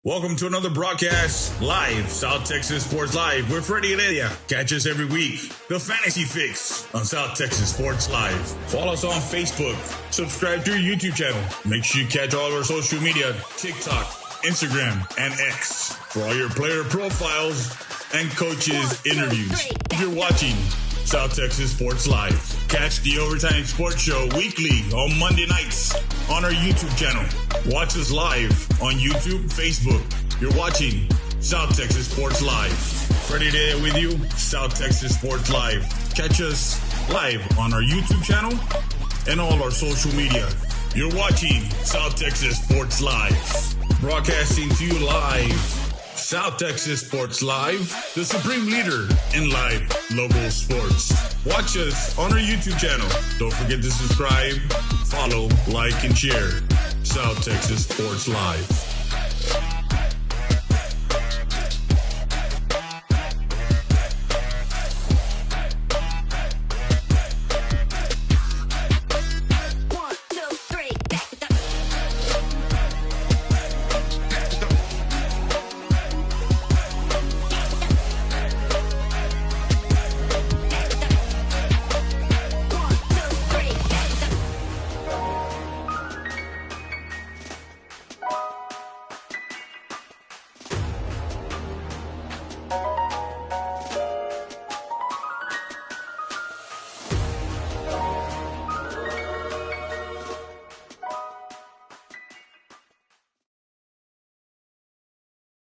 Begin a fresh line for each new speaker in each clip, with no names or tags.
Welcome to another broadcast live, South Texas Sports Live with Freddie Heredia. Catch us every week, The Fantasy Fix on South Texas Sports Live. Follow us on Facebook. Subscribe to our YouTube channel. Make sure you catch all of our social media, TikTok, Instagram, and X for all your player profiles and coaches interviews. If you're watching South Texas Sports Live, catch the Overtime Sports Show weekly on Monday nights on our YouTube channel. Watch us live on YouTube, Facebook. You're watching South Texas Sports Live. Freddie there with you, South Texas Sports Live. Catch us live on our YouTube channel and all our social media. You're watching South Texas Sports Live. Broadcasting to you live. South Texas Sports Live, the supreme leader in live local sports. Watch us on our YouTube channel. Don't forget to subscribe, follow, like, and share. South Texas Sports Live.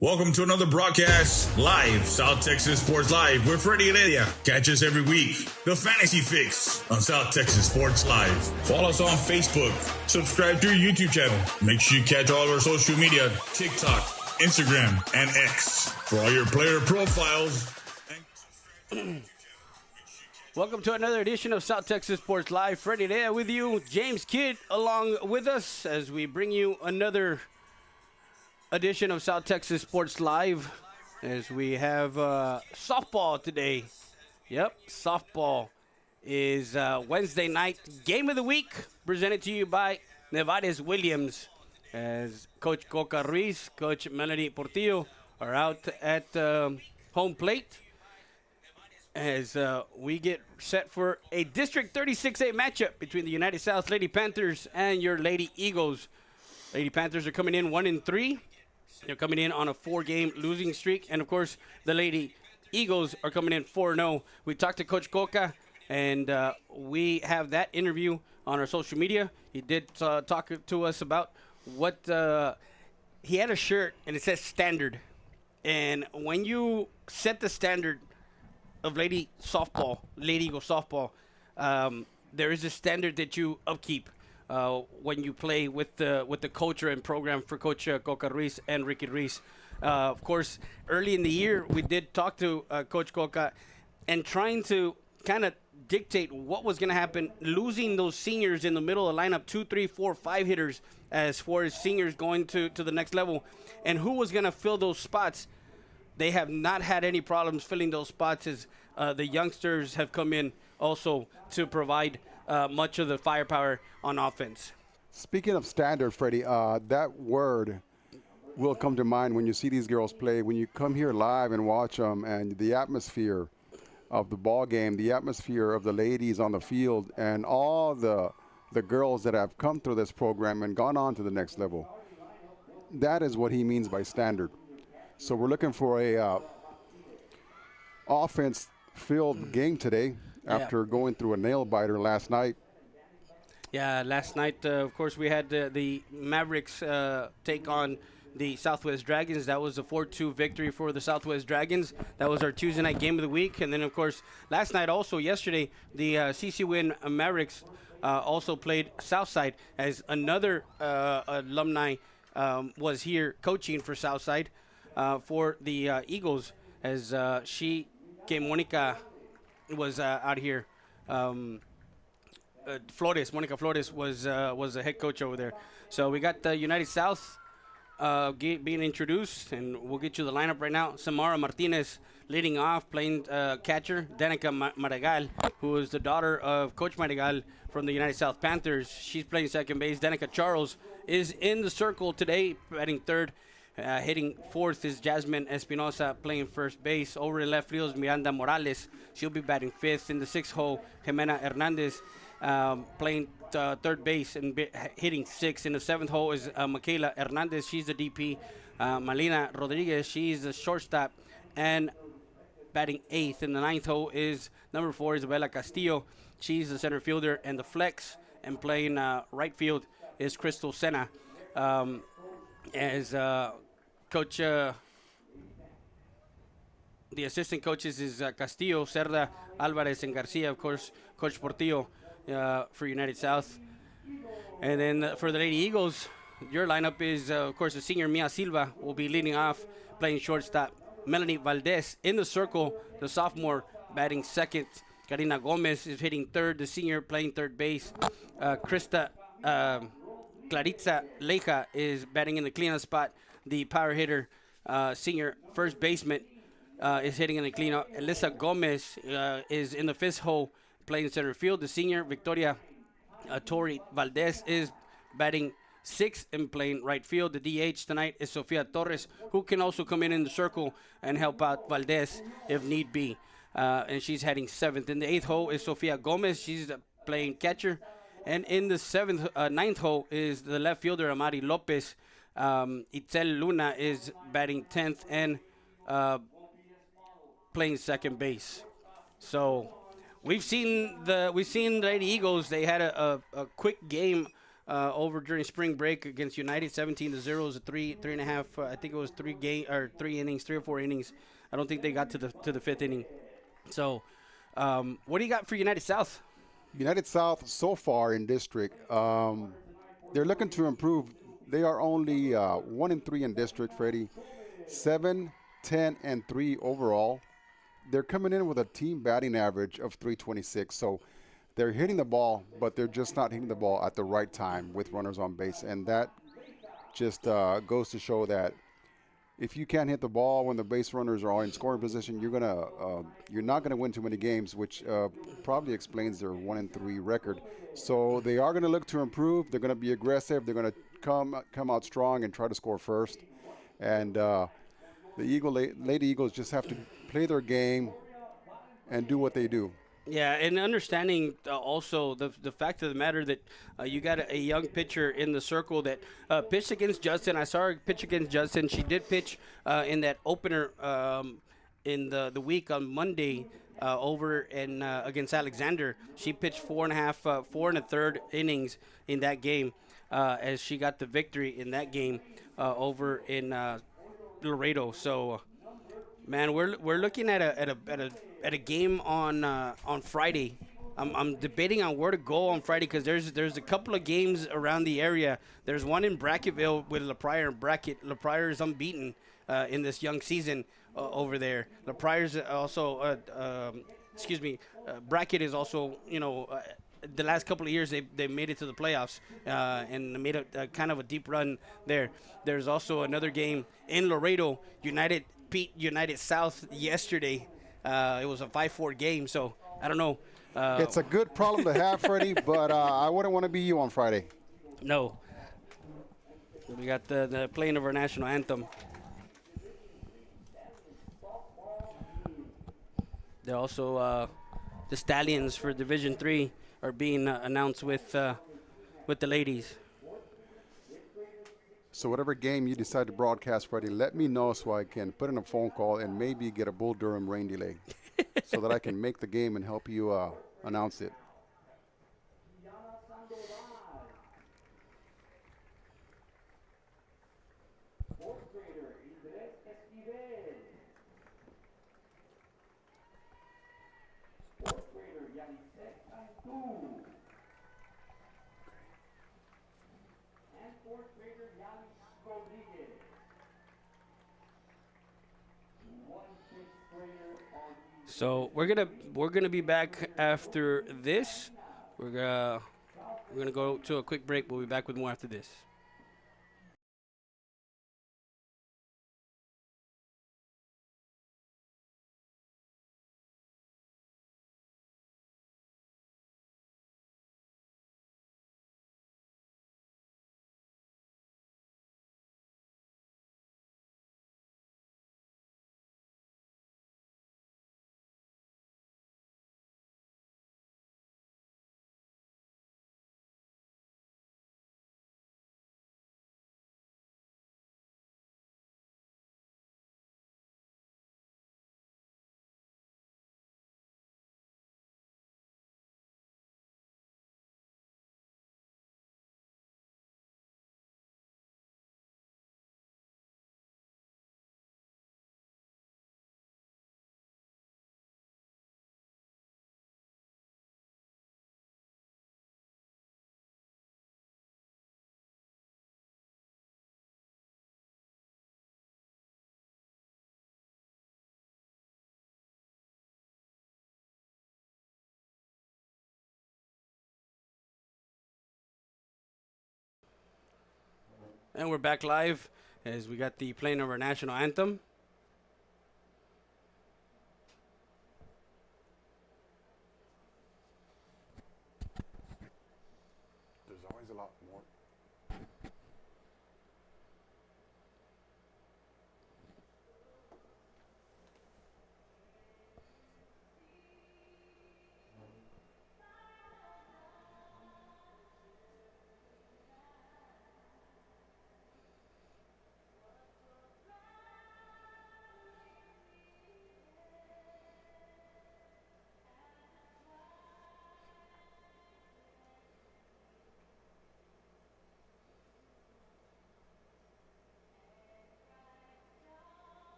Welcome to another broadcast live, South Texas Sports Live with Freddie Heredia. Catch us every week, The Fantasy Fix on South Texas Sports Live. Follow us on Facebook. Subscribe to our YouTube channel. Make sure you catch all of our social media, TikTok, Instagram, and X for all your player profiles.
Welcome to another edition of South Texas Sports Live. Freddie Heredia with you. James Kidd along with us as we bring you another edition of South Texas Sports Live as we have softball today. Yep, softball is Wednesday night game of the week presented to you by Nevades Williams as Coach Coca Ruiz, Coach Melody Portillo are out at home plate as we get set for a District 36A matchup between the United South Lady Panthers and your Lady Eagles. Lady Panthers are coming in 1-3. They're coming in on a 4-game losing streak. And, of course, the Lady Eagles are coming in 4-0. We talked to Coach Coca, and we have that interview on our social media. He did talk to us about what he had a shirt, and it says standard. And when you set the standard of Lady softball, Lady Eagle softball, there is a standard that you upkeep when you play with the culture and program for Coach Coca Ruiz and Ricky Ruiz. Of course, early in the year, we did talk to Coach Coca and trying to kind of dictate what was going to happen, losing those seniors in the middle of the lineup, 2, 3, 4, 5 hitters as far as seniors going to the next level, and who was going to fill those spots. They have not had any problems filling those spots as the youngsters have come in also to provide much of the firepower on offense.
Speaking of standard, Freddie, that word will come to mind when you see these girls play. When you come here live and watch them, and the atmosphere of the ball game, the atmosphere of the ladies on the field, and all the girls that have come through this program and gone on to the next level. That is what he means by standard. So we're looking for a offense-filled game today. After going through a nail-biter last night.
Yeah, last night, of course, we had the Mavericks take on the Southwest Dragons. That was a 4-2 victory for the Southwest Dragons. That was our Tuesday night game of the week. And then, of course, last night also, yesterday, the CC Win Mavericks also played Southside as another alumni was here coaching for Southside for the Eagles as Monica was out here. Monica Flores was the head coach over there. So we got the United South being introduced, and we'll get you the lineup right now. Samara Martinez leading off, playing catcher. Danica Maragall, who is the daughter of Coach Maragall from the United South Panthers. She's playing second base. Danica Charles is in the circle today, batting third. Hitting fourth is Jasmine Espinosa playing first base. Over in left field is Miranda Morales. She'll be batting fifth. In the sixth hole, Jimena Hernandez playing third base and hitting sixth. In the seventh hole is Michaela Hernandez. She's the DP. Malina Rodriguez, she's the shortstop and batting eighth. In the ninth hole is number 4, Isabella Castillo. She's the center fielder and the flex. And playing right field is Crystal Sena. As coach, the assistant coaches is Castillo, Cerda, Alvarez, and Garcia. Of course, Coach Portillo for United South. And then for the Lady Eagles, your lineup is, of course, the senior Mia Silva will be leading off, playing shortstop. Melanie Valdez in the circle, the sophomore batting second. Karina Gomez is hitting third, the senior playing third base. Claritza Leja is batting in the cleanup spot. The power hitter, senior first baseman, is hitting in the cleanup. Elisa Gomez is in the fifth hole playing center field. The senior, Victoria Tori Valdez, is batting sixth and playing right field. The DH tonight is Sofia Torres, who can also come in the circle and help out Valdez if need be. And she's heading seventh. In the eighth hole is Sofia Gomez. She's playing catcher. And in the ninth hole is the left fielder, Amari Lopez. Itzel Luna is batting 10th and playing second base. So we've seen the Lady Eagles. They had a quick game over during spring break against United, 17-0. It was a three and a half. I think it was 3 or 4 innings. I don't think they got to the fifth inning. So, what do you got for United South?
United South so far in district, they're looking to improve. They are only 1-3 in district, Freddie. 7, 10, and 3 overall. They're coming in with a team batting average of 326. So they're hitting the ball, but they're just not hitting the ball at the right time with runners on base. And that just goes to show that if you can't hit the ball when the base runners are all in scoring position, you're not gonna win too many games, which probably explains their 1-3 record. So they are gonna look to improve. They're gonna be aggressive. They're gonna come out strong and try to score first. And the Lady Eagles just have to play their game and do what they do.
Yeah, and understanding also the fact of the matter that you got a young pitcher in the circle that pitched against Justin. I saw her pitch against Justin. She did pitch in that opener in the week on Monday over in against Alexander. She pitched 4 1/3 innings in that game as she got the victory in that game over in Laredo. So, man, we're looking at a game on Friday. I'm debating on where to go on Friday because there's a couple of games around the area. There's one in Bracketville with LaPryor and Brackett. LaPryor is unbeaten in this young season over there. LaPriore's also, Brackett is also, the last couple of years they made it to the playoffs and made a kind of a deep run there. There's also another game in Laredo. United beat United South yesterday. It was a 5-4 game, so I don't know.
It's a good problem to have, Freddie, but I wouldn't want to be you on Friday.
No. We got the playing of our national anthem. They're also the Stallions for Division III are being announced with the ladies.
So whatever game you decide to broadcast, Freddie, let me know so I can put in a phone call and maybe get a Bull Durham rain delay so that I can make the game and help you announce it.
So we're gonna be back after this. We're gonna go to a quick break. We'll be back with more after this. And we're back live as we got the playing of our national anthem.
There's always a lot more.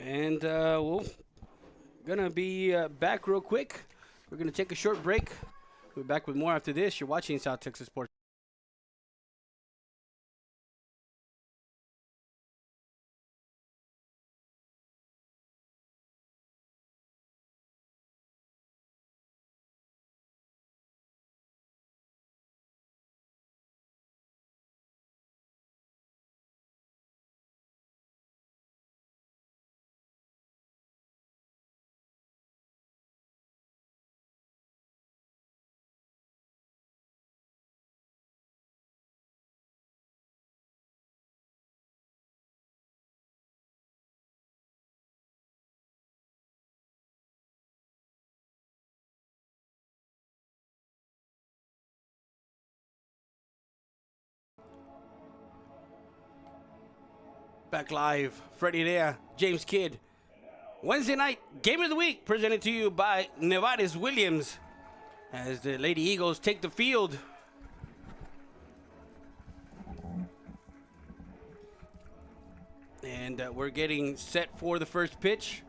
And we're going to be back real quick. We're going to take a short break. We'll be back with more after this. You're watching South Texas Sports. Back live, Freddie there, James Kidd. Wednesday night game of the week presented to you by Nevares Williams as the Lady Eagles take the field. And we're getting set for the first pitch.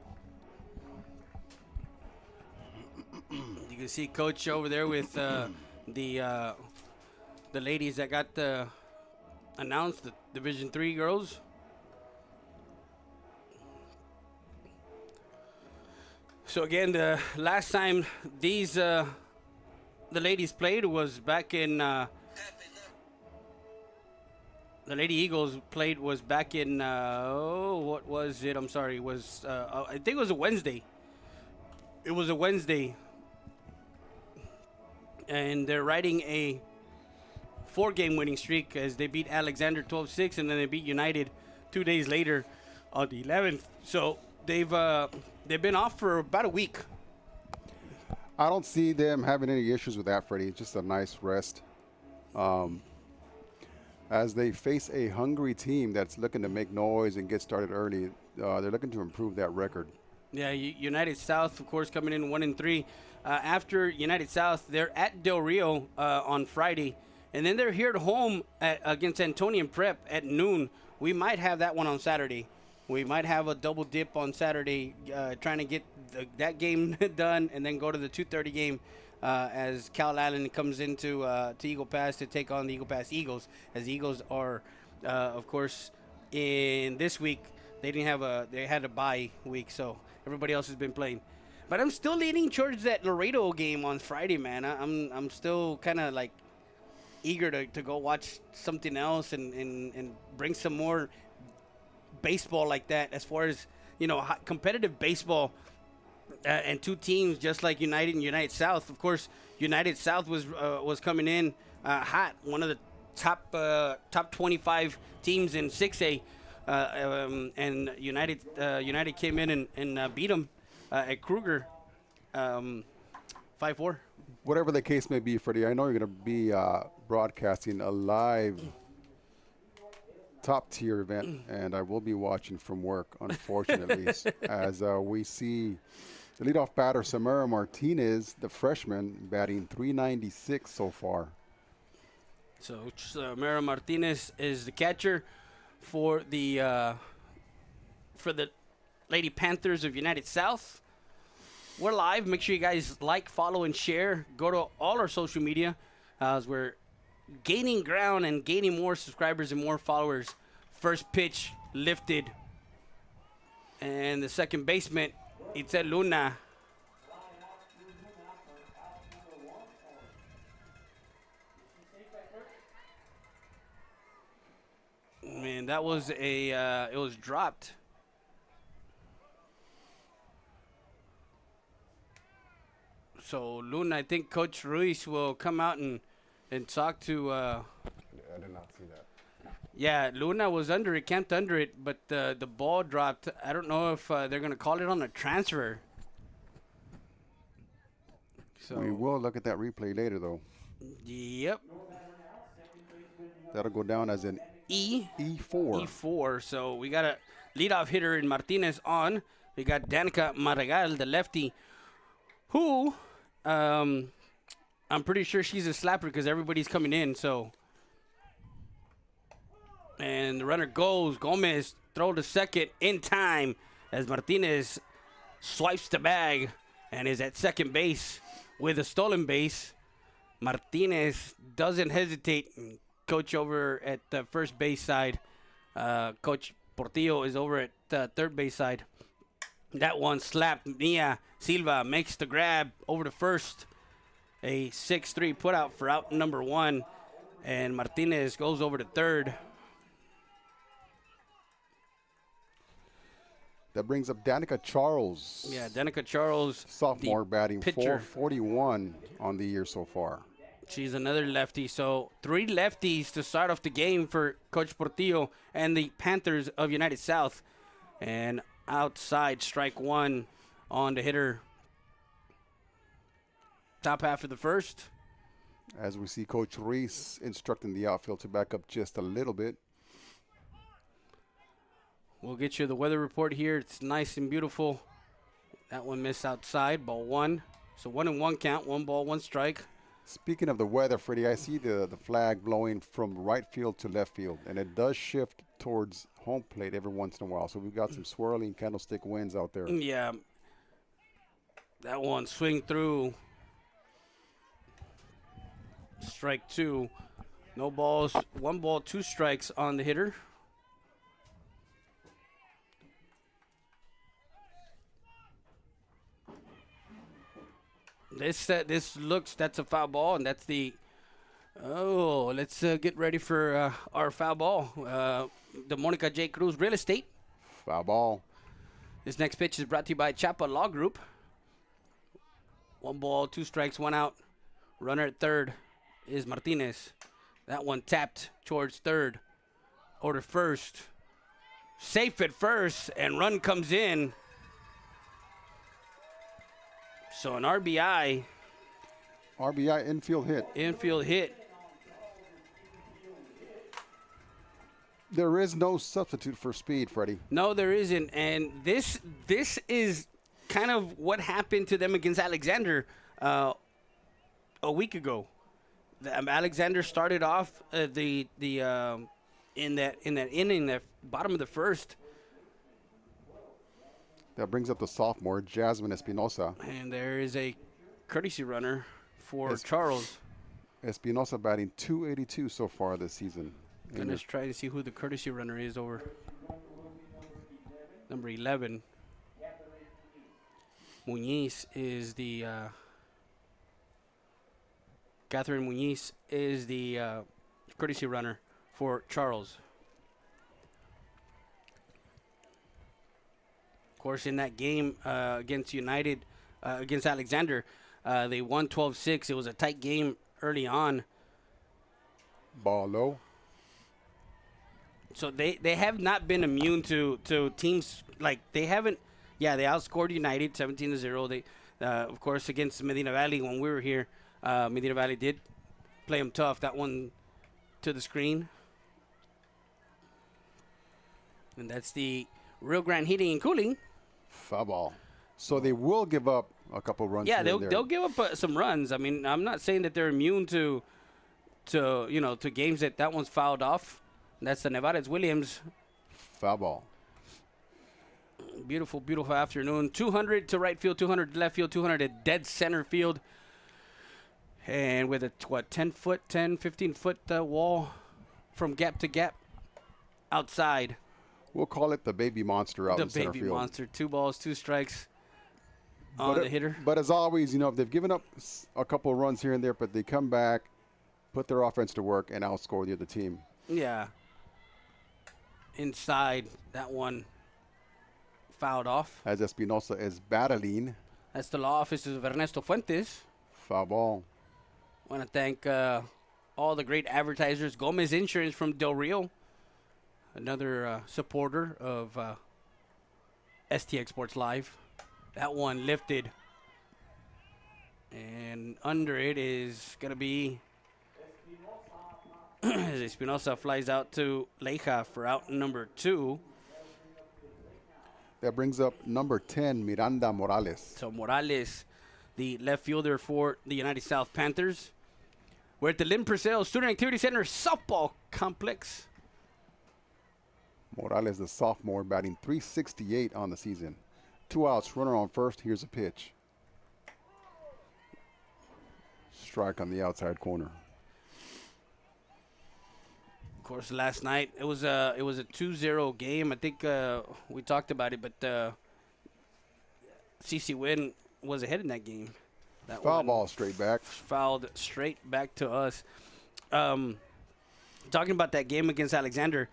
You can see Coach over there with the ladies that got announced, the Division III girls. So again, the last time these the ladies played was back in the Lady Eagles played was back in what was it? I'm sorry, it was I think it was a Wednesday. It was a Wednesday, and they're riding a 4-game winning streak as they beat Alexander 12-6, and then they beat United 2 days later on the 11th. So they've been off for about a week.
I don't see them having any issues with that, Freddie. It's just a nice rest. As they face a hungry team that's looking to make noise and get started early, they're looking to improve that record.
Yeah, United South, of course, coming in 1-3. After United South, they're at Del Rio on Friday, and then they're here at home against Antonian Prep at noon. We might have that one on Saturday. We might have a double dip on Saturday, trying to get that game done and then go to the 2:30 game as Cal Allen comes into to Eagle Pass to take on the Eagle Pass Eagles, as the Eagles are, of course, in this week, they had a bye week, so everybody else has been playing. But I'm still leaning towards that Laredo game on Friday, man. I'm still kind of like eager to go watch something else and bring some more baseball like that, as far as, competitive baseball, and two teams just like United and United South. Of course, United South was coming in hot, one of the top 25 teams in 6A, and United came in and beat them at Kruger 5-4.
Whatever the case may be, Freddie, I know you're going to be broadcasting a live top-tier event, and I will be watching from work, unfortunately, as we see the leadoff batter, Samara Martinez, the freshman, batting .396 so far.
So Samara Martinez is the catcher for the Lady Panthers of United South. We're live. Make sure you guys like, follow, and share. Go to all our social media as we're gaining ground and gaining more subscribers and more followers. First pitch lifted. And the second baseman, Itzel Luna. Man, that was it was dropped. So Luna, I think Coach Ruiz will come out and talk to.
I did not see that.
Yeah, Luna was under it, camped under it, but the ball dropped. I don't know if they're going to call it on a transfer. So
We will look at that replay later, though.
Yep.
That'll go down as an E4.
E4. So we got a leadoff hitter in Martinez on. We got Danica Maragall, the lefty, who I'm pretty sure she's a slapper because everybody's coming in. So, and the runner goes. Gomez throw to second in time as Martinez swipes the bag and is at second base with a stolen base. Martinez doesn't hesitate. Coach over at the first base side. Coach Portillo is over at the third base side. That one slapped. Mia Silva makes the grab over to first. A 6-3 put out for out number one. And Martinez goes over to third.
That brings up Danica Charles.
Yeah, Danica Charles.
Sophomore batting
pitcher.
.441 on the year so far.
She's another lefty. So 3 lefties to start off the game for Coach Portillo and the Panthers of United South. And outside, strike one on the hitter. Top half of the first.
As we see Coach Reese instructing the outfield to back up just a little bit.
We'll get you the weather report here. It's nice and beautiful. That one missed outside, ball one. So 1-1 count, 1 ball, 1 strike.
Speaking of the weather, Freddie, I see the flag blowing from right field to left field, and it does shift towards home plate every once in a while. So we've got some swirling candlestick winds out there.
Yeah. That one swing through. Strike two. No balls. 1 ball, 2 strikes on the hitter. This looks, that's a foul ball, and that's the, let's get ready for our foul ball. The Monica J. Cruz Real Estate.
Foul ball.
This next pitch is brought to you by Chapa Law Group. 1 ball, 2 strikes, 1 out. Runner at third is Martinez. That one tapped towards third. Over to first. Safe at first, and run comes in. So an RBI.
RBI infield hit.
Infield hit.
There is no substitute for speed, Freddie.
No, there isn't. And this is kind of what happened to them against Alexander a week ago. Alexander started off in that inning, the bottom of the first.
That brings up the sophomore, Jasmine Espinosa.
And there is a courtesy runner for Charles.
Espinosa batting .282 so far this season.
Gonna try and see who the courtesy runner is over number 11. Muñiz is the Catherine Muñiz is the courtesy runner for Charles. Of course, in that game against United, against Alexander, they won 12-6. It was a tight game early on.
Ball low.
So they have not been immune to teams like they haven't. Yeah, they outscored United 17-0. They, of course, against Medina Valley when we were here, Medina Valley did play them tough. That one to the screen, and that's the Rio Grande Heating and Cooling.
Foul ball. So they will give up a couple runs.
Yeah,
here and there.
they'll give up some runs. I mean, I'm not saying that they're immune to games that one's fouled off. That's the Nevarez Williams.
Foul ball.
Beautiful, beautiful afternoon. 200 to right field, 200 to left field, 200 to dead center field. And with a, 15-foot wall from gap to gap outside.
We'll call it the baby monster out in center field.
The baby monster. 2 balls, 2 strikes on the hitter.
But as always, if they've given up a couple of runs here and there, but they come back, put their offense to work, and outscore the other team.
Yeah. Inside, that one fouled off.
As Espinosa is battling.
That's the law offices of Ernesto Fuentes.
Foul ball.
Want to thank all the great advertisers. Gomez Insurance from Del Rio, another supporter of STX Sports Live. That one lifted. And under it is going to be Espinosa flies out to Leija for out number 2.
That brings up number 10, Miranda Morales.
So Morales, the left fielder for the United South Panthers. We're at the Lynn Purcell Student Activity Center softball complex.
Morales, the sophomore, batting .368 on the season. 2 outs, runner on first. Here's a pitch. Strike on the outside corner.
Of course, last night it was a 2-0 game. I think we talked about it, but CC Wynn was ahead in that game. That
foul ball straight back.
Fouled straight back to us. Talking about that game against Alexander,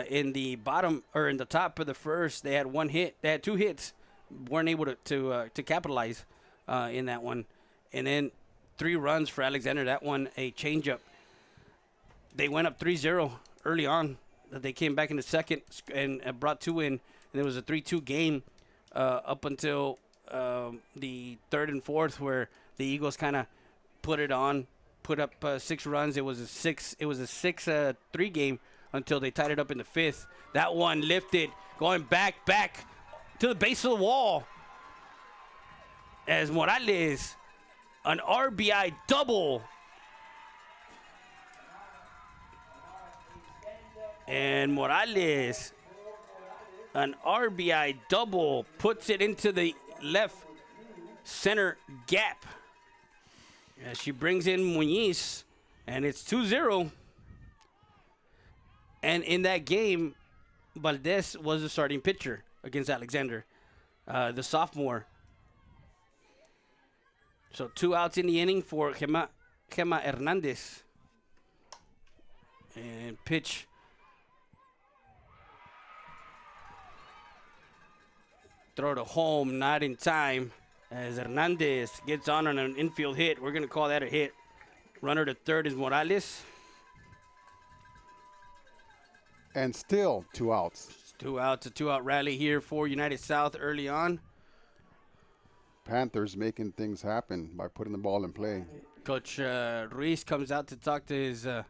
in the top of the first, they had 1 hit. They had 2 hits, weren't able to capitalize in that one, and then 3 runs for Alexander. That one a changeup. They went up 3-0 early on. They came back in the second and brought 2 in, and it was a 3-2 game up until the third and fourth, where the Eagles kind of put up 6 runs. It was a 6-3 game until they tied it up in the 5th. That one lifted, going back to the base of the wall as Morales, an RBI double. And Morales, an RBI double, puts it into the left center gap. As she brings in Muñiz, and it's 2-0. And in that game, Valdez was the starting pitcher against Alexander, the sophomore. So 2 outs in the inning for Gema Hernandez. And pitch. Throw to home, not in time, as Hernandez gets on an infield hit. We're going to call that a hit. Runner to third is Morales.
And still 2 outs.
2 outs, a 2-out rally here for United South early on.
Panthers making things happen by putting the ball in play.
Coach Ruiz comes out to talk to his... and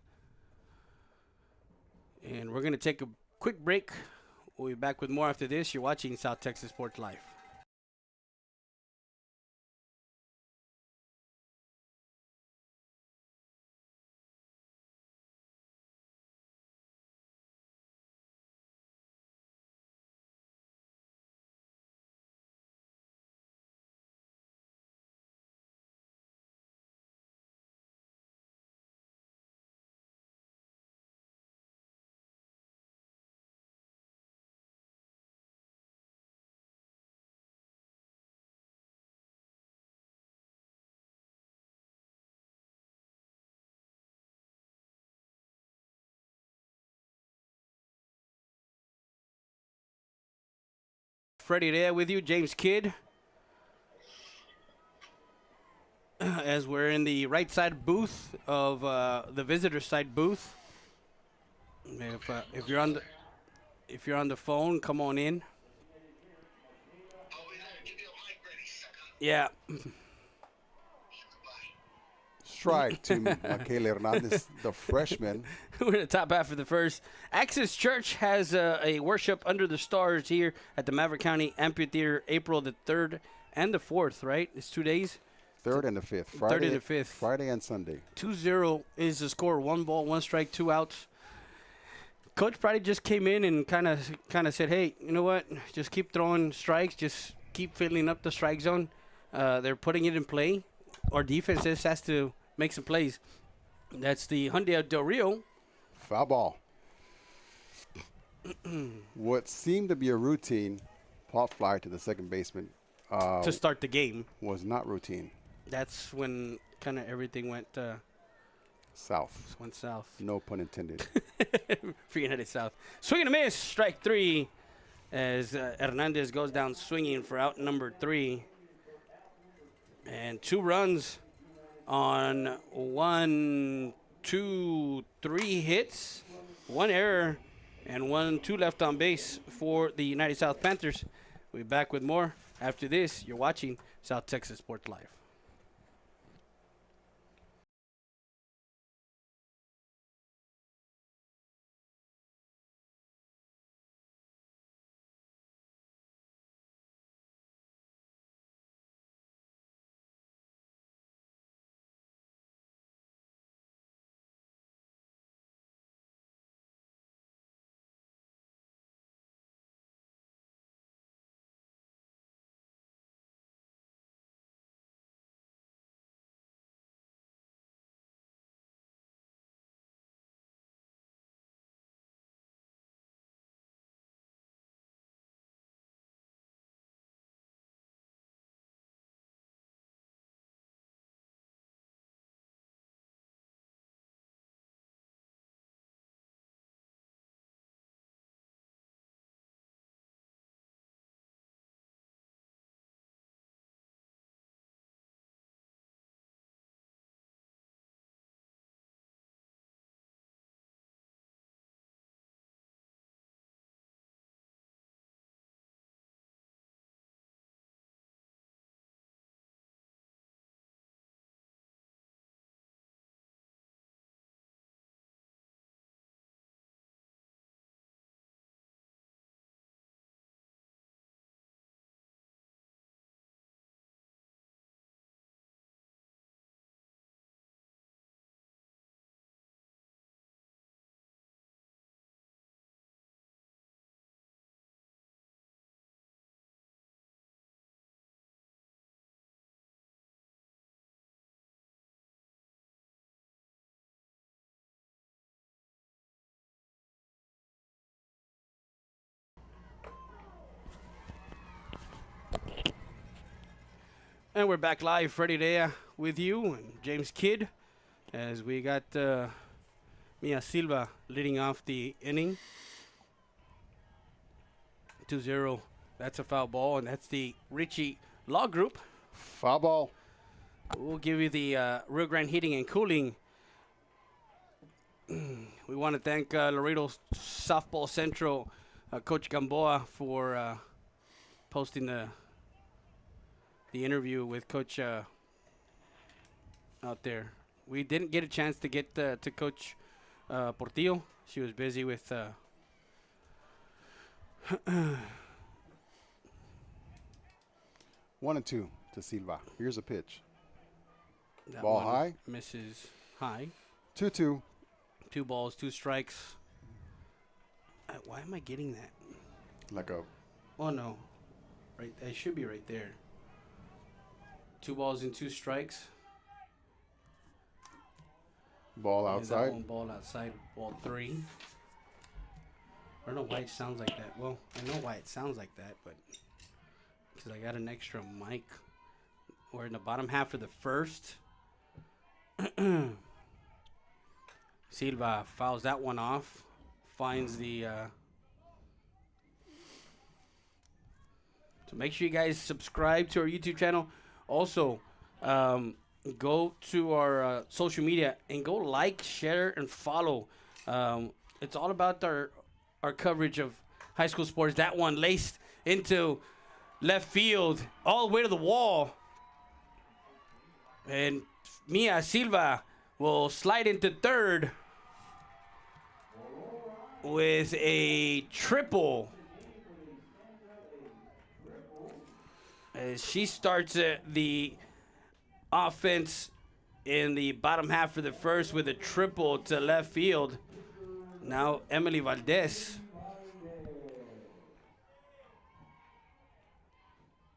we're going to take a quick break. We'll be back with more after this. You're watching South Texas Sports Live. Freddie there with you, James Kidd. As we're in the right side booth of the visitor side booth. If you're on the phone, come on in. Yeah.
Strike to Michael Hernandez, the freshman.
We're in the top half of the first. Access Church has a worship under the stars here at the Maverick County Amphitheater, April the 3rd and the 4th, right? It's 2 days.
3rd and the 5th.
Friday, 3rd and the 5th.
Friday and Sunday.
2-0 is the score. 1 ball, 1 strike, 2 outs. Coach probably just came in and kind of said, hey, you know what? Just keep throwing strikes. Just keep filling up the strike zone. They're putting it in play. Our defense just has to make some plays. That's the Hyundai Del Rio.
Foul ball. What seemed to be a routine pop fly to the second baseman
to start the game
was not routine.
That's when kind of everything went
south.
Went south.
No pun intended.
For United South. Swing and a miss. Strike 3 as Hernandez goes down swinging for out number 3. And 2 runs on 1, 2, 3 hits, 1 error, and 2 left on base for the United South Panthers. We'll be back with more after this. You're watching South Texas Sports Live. And we're back live, Freddie Dea with you and James Kidd, as we got Mia Silva leading off the inning. 2-0. That's a foul ball, and that's the Richie Law Group.
Foul ball.
We'll give you the Rio Grande Heating and Cooling. We want to thank Laredo Softball Central, Coach Gamboa, for posting the interview with Coach out there. We didn't get a chance to get to Coach Portillo. She was busy with
1-2 to Silva. Here's a pitch.
that
Ball
one
high.
Misses high.
2-2.
2 balls, 2 strikes. Why am I getting that?
Like a.
Oh no, right. It should be right there. 2 balls and 2 strikes.
Ball
And
outside.
that one ball outside. Ball 3. I don't know why it sounds like that. Well, I know why it sounds like that, but because I got an extra mic. We're in the bottom half of the first. Silva fouls that one off. Finds the So make sure you guys subscribe to our YouTube channel. Also, go to our social media and go like, share, and follow. It's all about our coverage of high school sports. That one laced into left field, all the way to the wall. And Mia Silva will slide into third with a triple. As she starts the offense in the bottom half of the first with a triple to left field. Now Emily Valdez.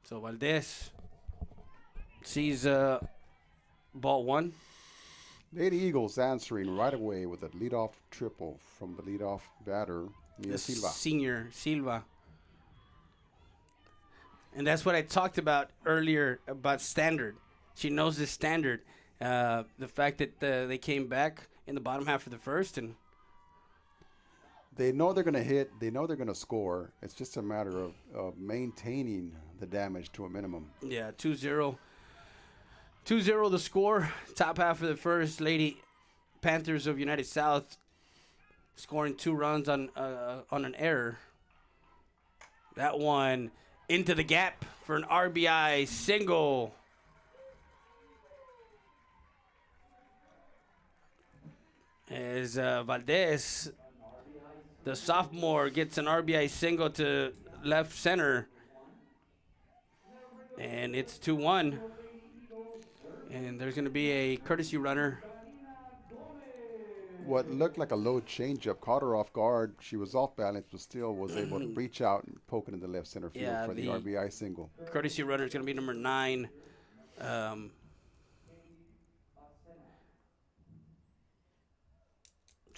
So Valdez sees ball one.
Lady Eagles answering right away with a leadoff triple from the leadoff batter, Mia Silva.
Senior Silva. And that's what I talked about earlier about standard. She knows the standard. The fact that they came back in the bottom half of the first, and
they know they're going to hit. They know they're going to score. It's just a matter of maintaining the damage to a minimum.
Yeah, 2-0. 2-0 the score. Top half of the first. Lady Panthers of United South scoring 2 runs on an error. That one into the gap for an RBI single. As Valdez, the sophomore, gets an RBI single to left center. And it's 2-1. And there's going to be a courtesy runner.
What looked like a low changeup caught her off guard. She was off balance, but still was able to reach out and poke it in the left center field for the RBI single.
Courtesy runner is going to be number 9. It's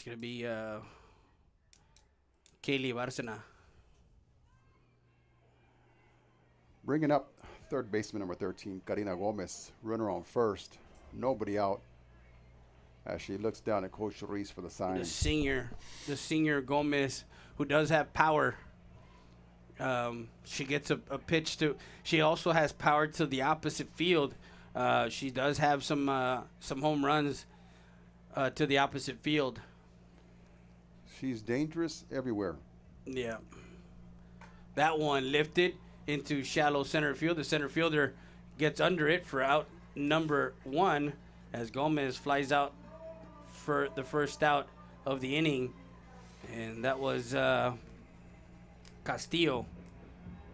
going to be Kaylee Barcena.
Bringing up third baseman number 13, Karina Gomez, runner on first, nobody out. As she looks down at Coach Ruiz for the sign.
The senior Gomez, who does have power. She gets a pitch to. She also has power to the opposite field. She does have some home runs to the opposite field.
She's dangerous everywhere.
Yeah. That one lifted into shallow center field. The center fielder gets under it for out number 1 as Gomez flies out for the first out of the inning. And that was Castillo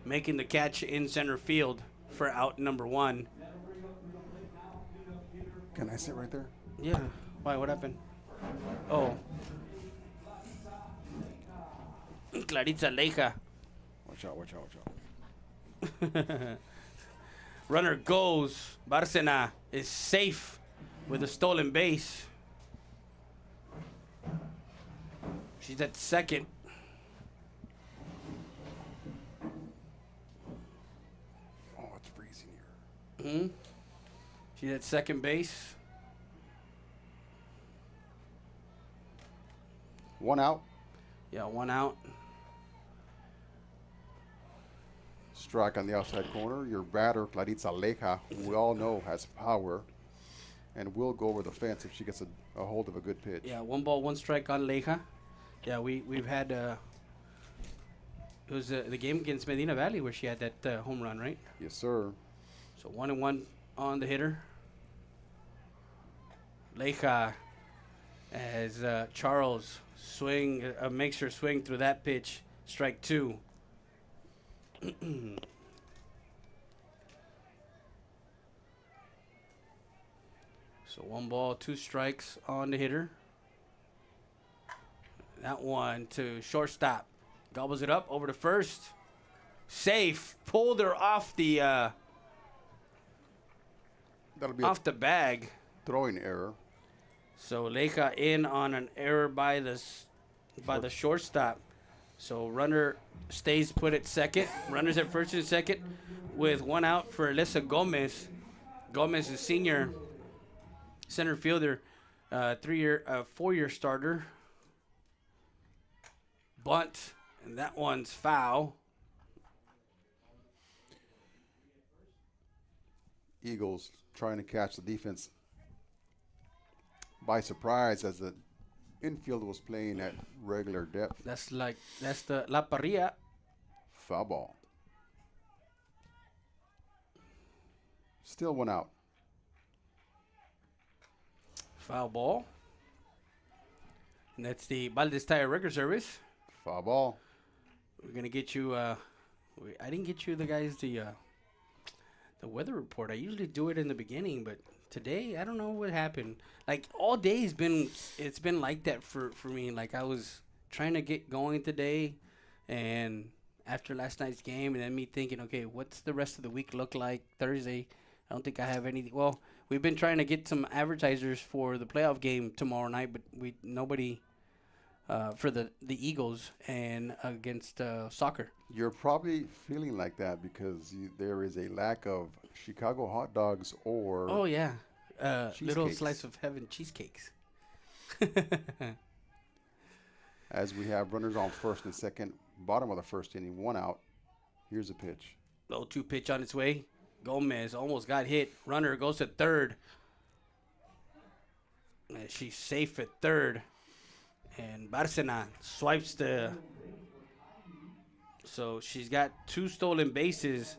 making the catch in center field for out number 1.
Can I sit right there?
Yeah. Why? What happened? Oh. Clarita Leija.
Watch out, watch out, watch out.
Runner goes. Barcena is safe with a stolen base. She's at second.
Oh, it's freezing here.
She's at second base.
1 out.
Yeah, 1 out.
Strike on the outside corner. Your batter, Clarita Leija, who we all know has power and will go over the fence if she gets a hold of a good pitch.
Yeah, 1 ball, 1 strike on Leija. Yeah, we've had it was the game against Medina Valley where she had that home run, right?
Yes, sir.
So 1-1 on the hitter. Leija as Charles makes her swing through that pitch. Strike 2. So 1 ball, 2 strikes on the hitter. That one to shortstop. Gobbles it up over to first. Safe. Pulled her off the
That'll be
off the bag.
throwing error.
So Leija in on an error by the shortstop. So runner stays put at second. Runners at first and second with 1 out for Alyssa Gomez. Gomez is senior center fielder, 4-year starter. Bunt, and that one's foul.
Eagles trying to catch the defense by surprise as the infield was playing at regular depth.
That's the La Parrilla.
Foul ball. Still one out.
Foul ball. And that's the Valdez Tire Record Service.
Foul ball.
We're going to get you, I didn't get you the the weather report. I usually do it in the beginning, but today, I don't know what happened. Like, all day it's been like that for me. Like, I was trying to get going today, and after last night's game, and then me thinking, okay, what's the rest of the week look like Thursday? I don't think I have anything. Well, we've been trying to get some advertisers for the playoff game tomorrow night, but nobody for the Eagles and against soccer.
You're probably feeling like that because there is a lack of Chicago hot dogs or
Oh yeah, little
cheesecakes.
slice of heaven cheesecakes.
As we have runners on first and second, bottom of the first inning, one out. Here's a pitch.
0-2 pitch on its way. Gomez almost got hit. Runner goes to third. And she's safe at third. And Barcena swipes the. So she's got 2 stolen bases.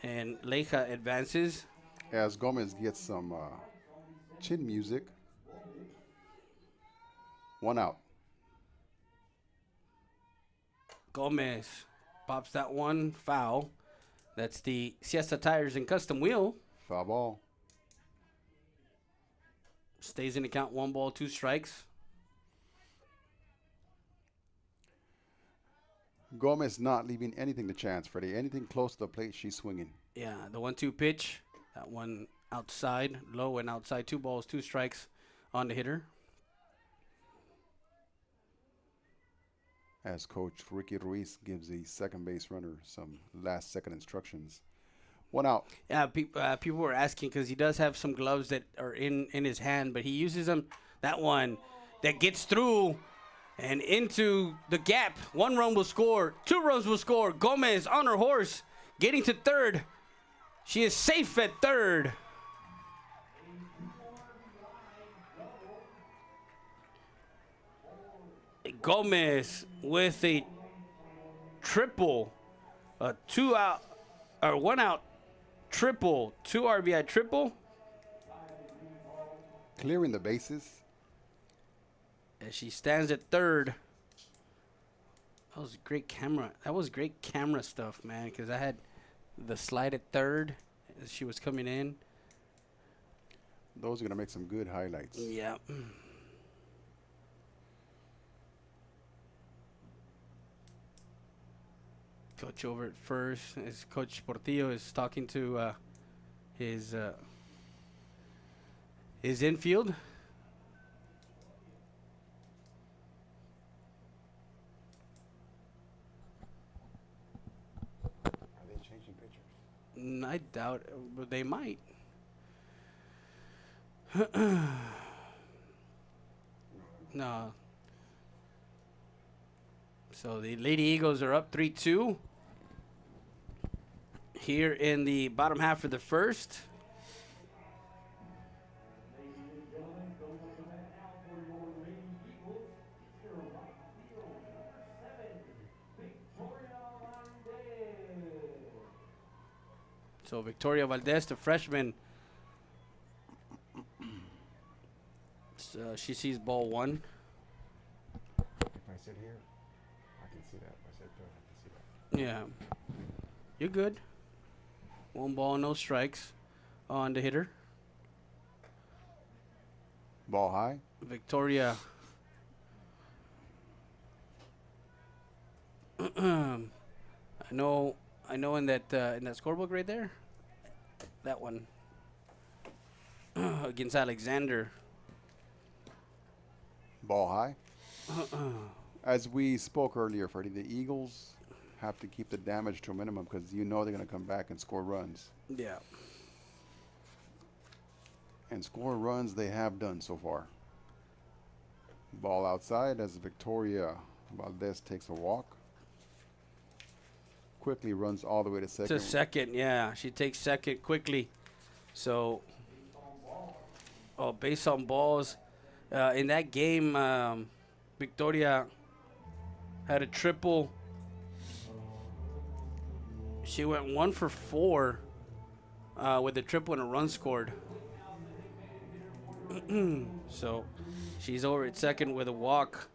And Leija advances.
As Gomez gets some chin music. One out.
Gomez pops that one foul. That's the Siesta Tires and Custom Wheel.
Foul ball.
Stays in the count, 1 ball, 2 strikes.
Gomez not leaving anything to chance, Freddie. Anything close to the plate, she's swinging.
Yeah, the 1-2 pitch. That one outside, low and outside. 2 balls, 2 strikes on the hitter.
As Coach Ricky Ruiz gives the second base runner some last-second instructions. One out.
Yeah, people were asking because he does have some gloves that are in his hand, but he uses them. That one that gets through and into the gap. 1 run will score. 2 runs will score. Gomez on her horse, getting to third. She is safe at third. Gomez with a triple, a 2 out or 1 out triple, 2 RBI triple.
Clearing the bases.
And she stands at third. That was great camera. That was great camera stuff, man, because I had the slide at third as she was coming in.
Those are going to make some good highlights.
Yeah. Coach over at first, as Coach Portillo is talking to his infield.
Are they changing pitchers?
I doubt, but they might. No. So the Lady Eagles are up 3-2 here in the bottom half of the first. So Victoria Valdez, the freshman, she sees ball 1.
If I sit here, I can see that. If I sit there, I can see that.
Yeah. You're good. 1 ball, no strikes on the hitter.
Ball high.
Victoria. I know in that scorebook right there. That one. Against Alexander.
Ball high. As we spoke earlier, Freddie, the Eagles have to keep the damage to a minimum because you know they're going to come back and score runs.
Yeah.
And score runs they have done so far. Ball outside as Victoria Valdez takes a walk. Quickly runs all the way to second.
To second, yeah. She takes second quickly. So, base on balls. In that game, Victoria had a triple. She went 1 for 4 with a triple and a run scored. So she's over at second with a walk,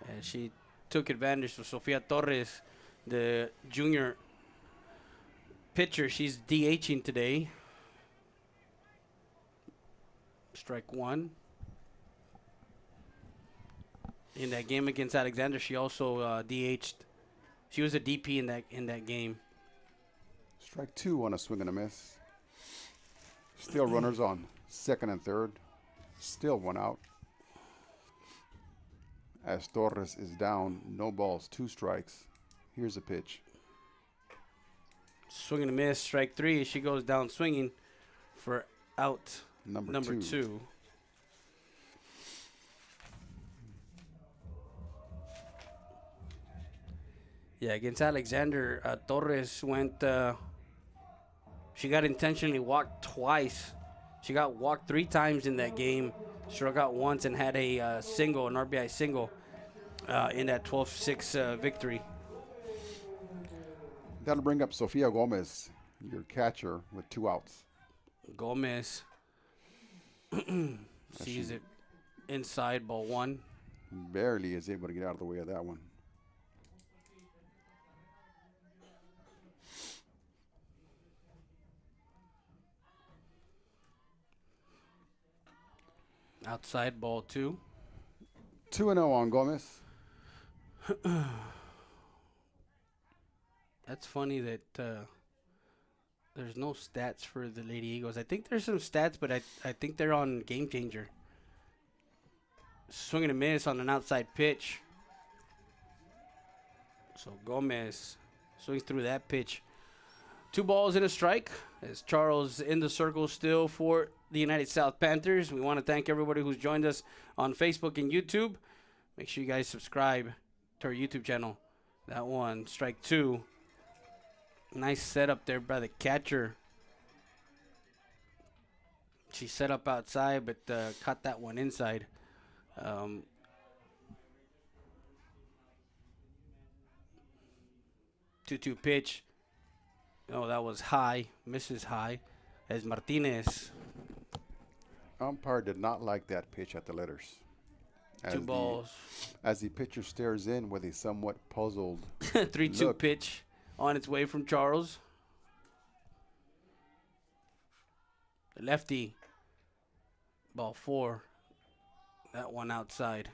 and she took advantage of Sofia Torres, the junior pitcher. She's DHing today. Strike 1. In that game against Alexander, she also DH'd. She was a DP in that game.
Strike 2 on a swing and a miss. Still runners on second and third. Still 1 out. As Torres is down, no balls, 2 strikes. Here's a pitch.
Swing and a miss, strike 3. She goes down swinging for out number 2. Yeah, against Alexander, Torres went. She got intentionally walked twice. She got walked 3 times in that game. Struck out once and had a single, an RBI single, in that 12-6 victory.
That'll bring up Sofia Gomez, your catcher, with 2 outs.
Gomez sees it inside, ball 1.
Barely is able to get out of the way of that one.
Outside, ball 2.
2-0 on Gomez.
That's funny that there's no stats for the Lady Eagles. I think there's some stats, but I think they're on Game Changer. Swing and a miss on an outside pitch. So Gomez swings through that pitch. 2 balls and a strike as Charles in the circle still for the United South Panthers. We want to thank everybody who's joined us on Facebook and YouTube. Make sure you guys subscribe to our YouTube channel. That one, strike 2. Nice setup there by the catcher. She set up outside, but caught that one inside. 2-2 pitch. Oh, that was high. Misses high. As Martinez.
Umpire did not like that pitch at the letters.
2 balls.
As the pitcher stares in with a somewhat puzzled
3-2 pitch on its way from Charles. The lefty. Ball 4. That one outside.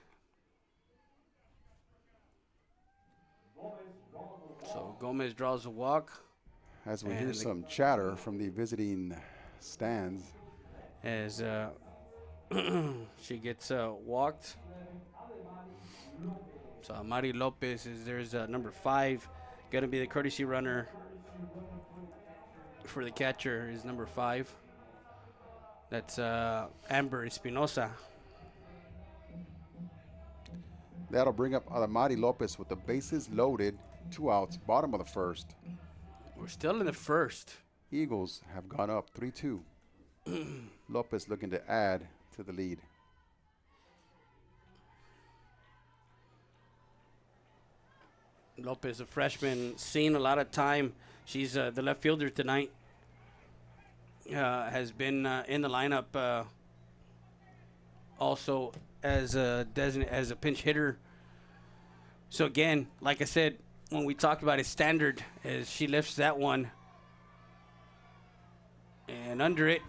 So Gomez draws a walk.
As we hear some chatter from the visiting stands.
As she gets walked. So Amari Lopez there's number 5. Going to be the courtesy runner for the catcher is number 5. That's Amber Espinosa.
That'll bring up Amari Lopez with the bases loaded. 2 outs, bottom of the first.
We're still in the first.
Eagles have gone up 3-2. Lopez looking to add to the lead.
Lopez, a freshman, seen a lot of time. She's the left fielder tonight. Has been in the lineup also as a pinch hitter. So again, like I said, when we talked about his standard, as she lifts that one, and under it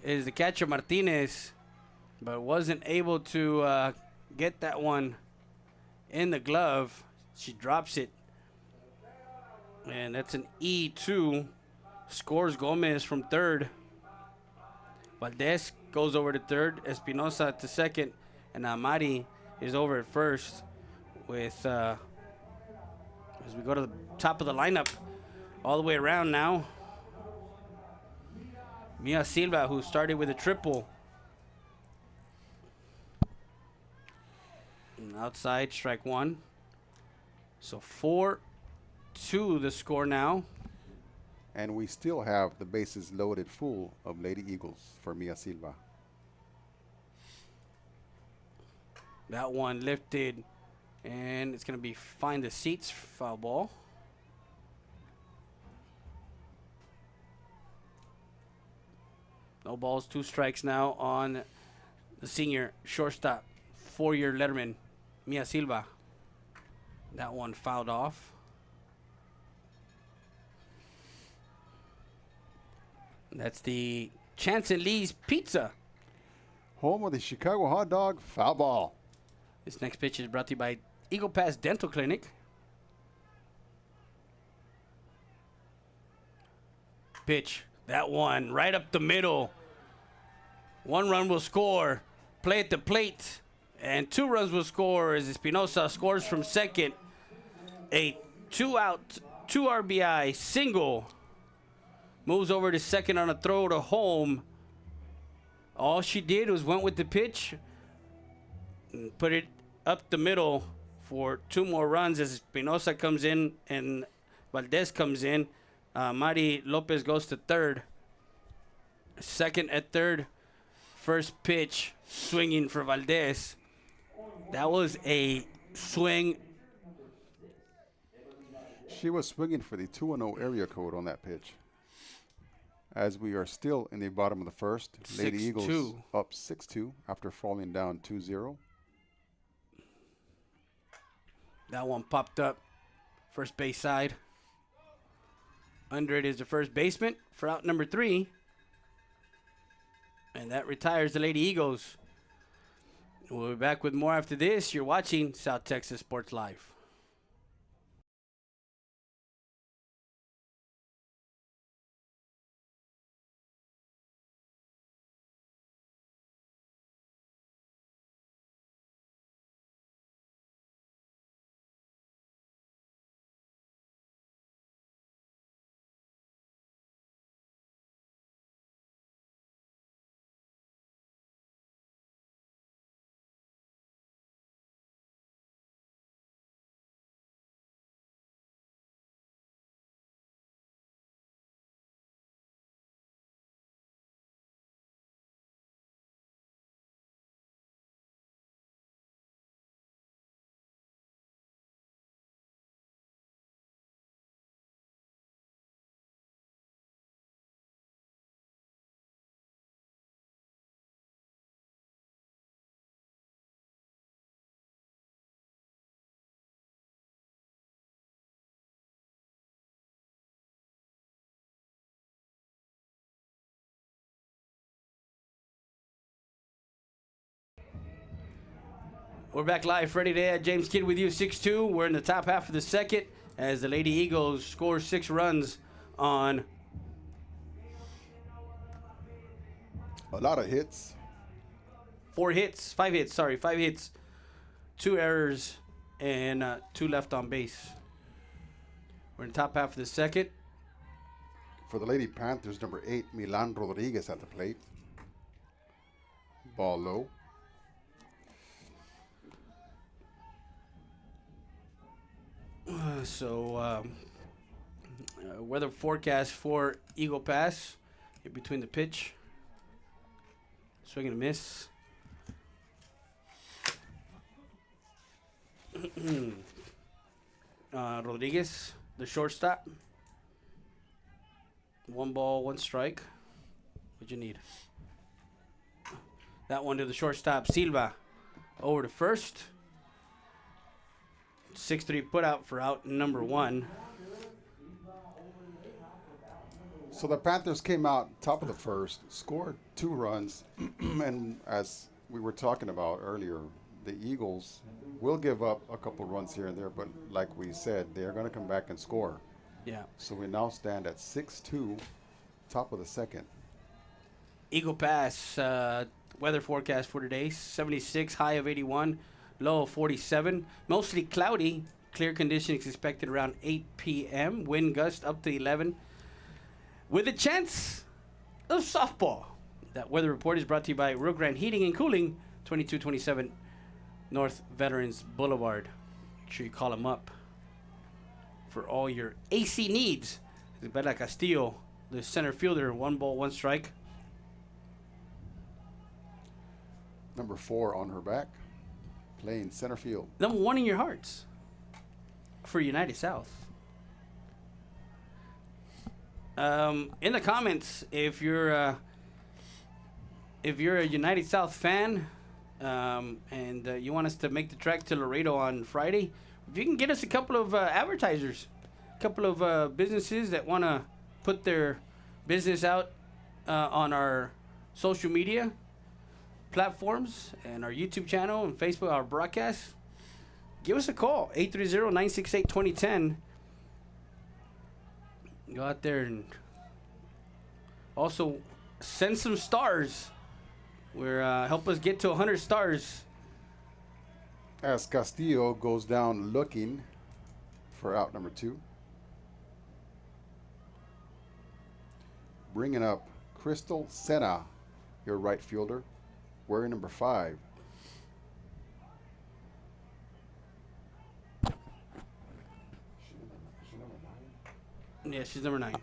is the catcher Martinez, but wasn't able to get that one in the glove. She drops it, and that's an E2. Scores Gomez from third. Valdez goes over to third. Espinosa to second, and Amari is over at first. With as we go to the top of the lineup, all the way around now. Mia Silva, who started with a triple. And outside, strike 1. So 4-2 the score now.
And we still have the bases loaded full of Lady Eagles for Mia Silva.
That one lifted, and it's going to be find the seats, foul ball. No balls, 2 strikes now on the senior shortstop, 4-year letterman, Mia Silva. That one fouled off. That's the Chance and Lee's Pizza.
Home of the Chicago hot dog, foul ball.
This next pitch is brought to you by Eagle Pass Dental Clinic. Pitch. That one right up the middle. 1 run will score. Play at the plate. And 2 runs will score as Espinosa scores from second. A 2-out, 2 RBI single. Moves over to second on a throw to home. All she did was went with the pitch and put it up the middle for 2 more runs as Espinosa comes in and Valdez comes in. Mari Lopez goes to third. Second at third. First pitch swinging for Valdez. That was a swing.
She was swinging for the 2-0 area code on that pitch. As we are still in the bottom of the first, Lady Eagles up 6-2 after falling down 2-0.
That one popped up first base side. Under it is the first baseman for out number 3. And that retires the Lady Eagles. We'll be back with more after this. You're watching South Texas Sports Live. We're back live Friday day at James Kidd with you, 6-2. We're in the top half of the second as the Lady Eagles score 6 runs on
A lot of hits.
5 hits, 2 errors, and 2 left on base. We're in the top half of the second.
For the Lady Panthers, number 8, Milan Rodriguez at the plate. Ball low.
Weather forecast for Eagle Pass in between the pitch. Swing and a miss. Rodriguez, the shortstop. 1 ball, 1 strike. What'd you need? That one to the shortstop, Silva. Over to first. 6-3 put out for out number 1.
So the Panthers came out top of the first, scored 2 runs, and as we were talking about earlier, the Eagles will give up a couple runs here and there, but like we said, they're going to come back and score.
Yeah.
So we now stand at 6-2, top of the second.
Eagle Pass weather forecast for today: 76, high of 81, low of 47. Mostly cloudy. Clear conditions expected around 8 p.m. Wind gust up to 11. With a chance of softball. That weather report is brought to you by Rio Grande Heating and Cooling, 2227 North Veterans Boulevard. Make sure you call them up for all your AC needs. Isabella Castillo, the center fielder, 1 ball, 1 strike.
Number 4 on her back, playing center field.
Number 1 in your hearts for United South. In the comments, if you're a United South fan and you want us to make the trek to Laredo on Friday, if you can get us a couple of advertisers, a couple of businesses that want to put their business out on our social media platforms and our YouTube channel and Facebook, our broadcast, give us a call, 830-968-2010. Go out there and also send some stars. Help us get to 100 stars.
As Castillo goes down looking for out number 2. Bringing up Crystal Senna, your right fielder, wearing number 5.
Yeah, she's number 9.
Okay.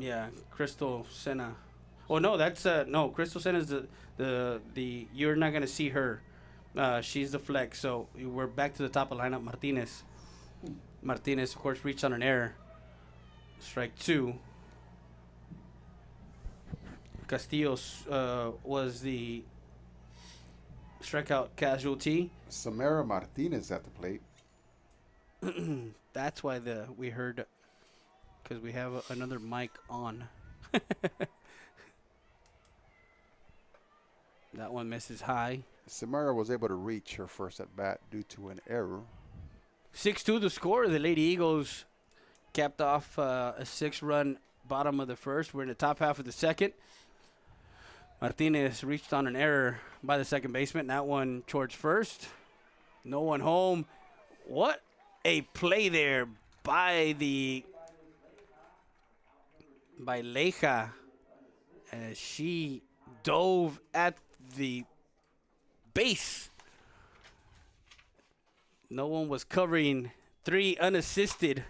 Yeah, Crystal Senna. Oh no, that's no. Crystal Senna is the you're not gonna see her. She's the flex. So we're back to the top of the lineup. Martinez, of course, reached on an error. Strike 2. Castillo's was the strikeout casualty.
Samara Martinez at the plate.
That's why we heard, because we have another mic on. That one misses high.
Samara was able to reach her first at bat due to an error.
6-2 the score. The Lady Eagles capped off a 6-run bottom of the first. We're in the top half of the second. Martinez reached on an error by the second baseman. That one towards first. No one home. What a play there by Leija as she dove at the base. No one was covering. 3 unassisted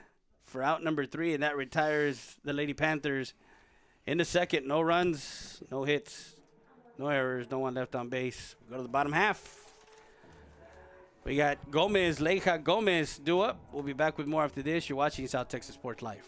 for out number 3, and that retires the Lady Panthers in the second. No runs, no hits, no errors, no one left on base. We go to the bottom half. We got Leija Gomez due up. We'll be back with more after this. You're watching South Texas Sports Live.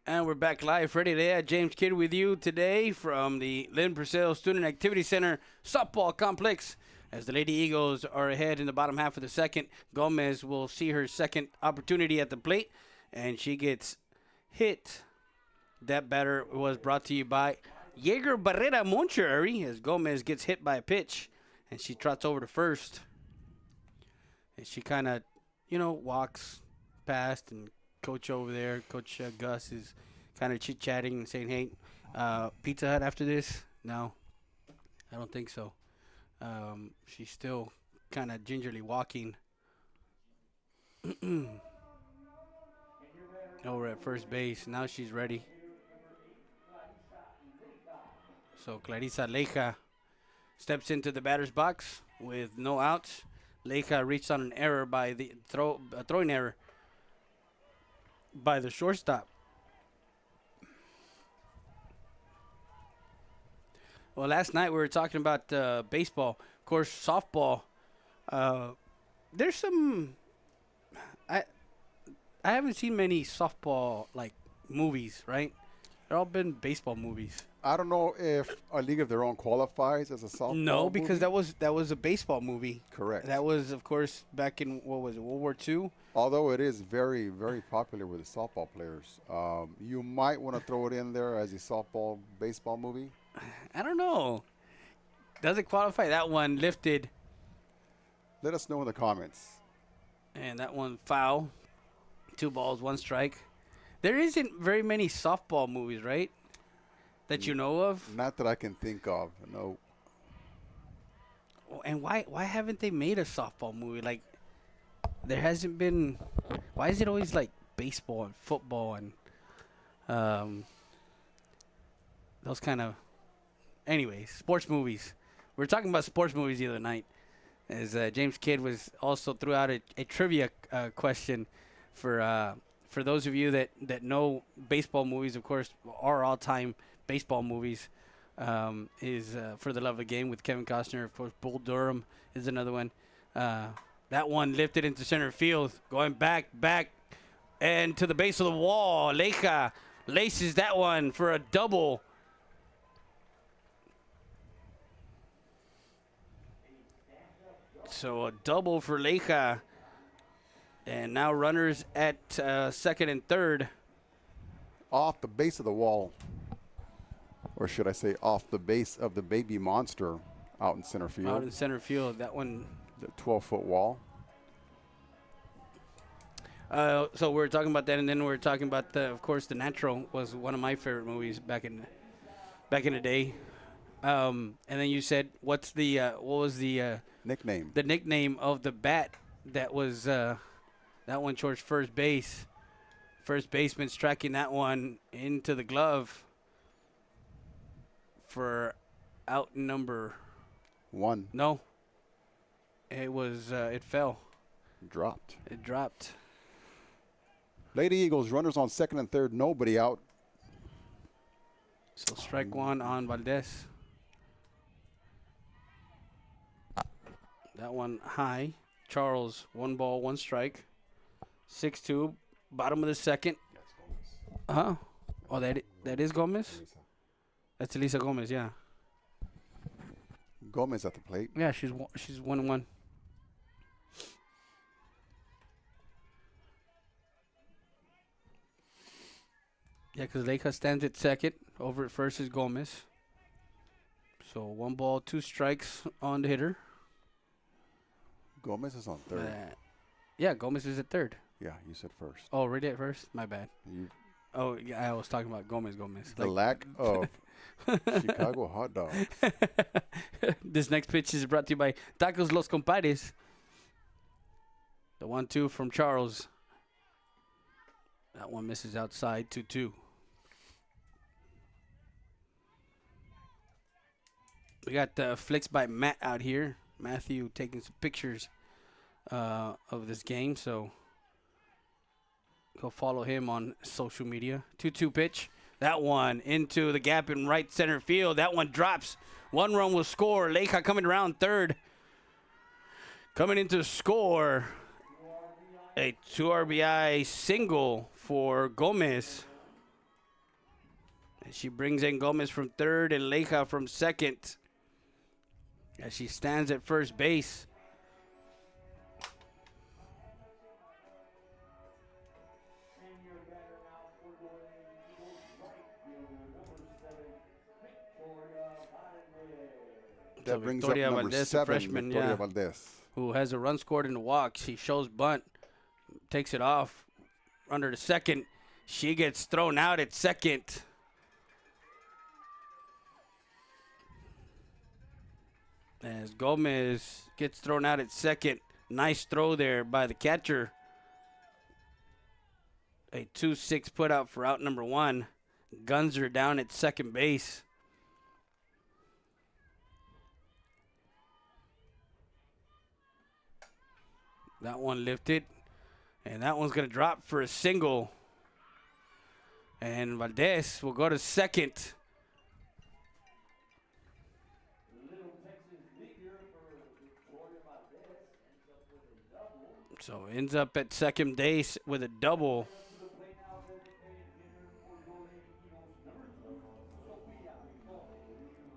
And we're back live, ready to add James Kidd with you today from the Lynn Purcell Student Activity Center softball complex. As the Lady Eagles are ahead in the bottom half of the second, Gomez will see her second opportunity at the plate, and she gets hit. That batter was brought to you by Jaeger Barrera Monterrey, as Gomez gets hit by a pitch, and she trots over to first. And she kind of, walks past, and Coach over there, Coach Gus, is kind of chit-chatting and saying, hey, Pizza Hut after this? No, I don't think so. She's still kind of gingerly walking over at first base. Now she's ready. So Clarissa Leija steps into the batter's box with no outs. Leija reached on an error by the throwing error by the shortstop. Well, last night we were talking about baseball. Of course, softball. There's some. I haven't seen many softball like movies, right? They're all been baseball movies.
I don't know if A League of Their Own qualifies as a softball
No, because
movie.
that was a baseball movie.
Correct.
That was, of course, back in what was it, World War II.
Although it is very, very popular with the softball players, you might want to throw it in there as a softball baseball movie.
I don't know. Does it qualify? That one lifted,
Let us know in the comments.
and that one foul. 2 balls, 1 strike. There isn't very many softball movies, right? That you know of.
Not that I can think of. No.
And why haven't they made a softball movie? Like, there hasn't been. Why is it always like baseball and football and those kind of. Anyways, sports movies. We were talking about sports movies the other night, as James Kidd was also threw out a trivia question for those of you that know baseball movies. Of course, our all-time baseball movies is For the Love of the Game with Kevin Costner. Of course, Bull Durham is another one. That one lifted into center field, going back, and to the base of the wall. Leija laces that one for a double. So a double for Leija. And now runners at second and third.
Off the base of the wall. Or should I say off the base of the baby monster out in center field.
Out in center field. That one.
The 12-foot wall.
So we were talking about that, and then we were talking about, of course, The Natural was one of my favorite movies back in the day. And then you said, what was the
Nickname.
the nickname of the bat that was that one towards first base? First baseman striking that one into the glove for out number
1.
No. It was it fell.
Dropped.
It dropped.
Lady Eagles, runners on second and third, nobody out.
So strike 1 on Valdez. That one high. Charles, 1 ball, 1 strike. 6-2, bottom of the second. Uh-huh. Oh, that is Gomez? That's Elisa Gomez, yeah.
Gomez at the plate.
Yeah, she's 1-1. Yeah, because Leija stands at second. Over at first is Gomez. So 1 ball, 2 strikes on the hitter.
Gomez is on third.
Yeah, Gomez is at third.
Yeah, you said first.
Oh, right at first? My bad.
You,
Oh, yeah, I was talking about Gomez.
the lack of Chicago hot dog.
This next pitch is brought to you by Tacos Los Compadres. The 1-2 from Charles. That one misses outside, 2-2. We got flicks by Matt out here. Matthew taking some pictures of this game, so go follow him on social media. 2-2 pitch. That one into the gap in right center field. That one drops. 1 run will score. Leija coming around third. Coming into score. A 2 RBI single for Gomez. And she brings in Gomez from third and Leija from second. As she stands at first base.
That brings up
Victoria
number
Valdez, the
7,
freshman,
Victoria
yeah.
Valdez.
Who has a run scored in the walk. She shows bunt, takes it off under the second. She gets thrown out at second. As Gomez gets thrown out at second. Nice throw there by the catcher. A 2-6 put out for out number 1. Guns her down at second base. That one lifted, and that one's going to drop for a single. And Valdez will go to second. So ends up at second base with a double.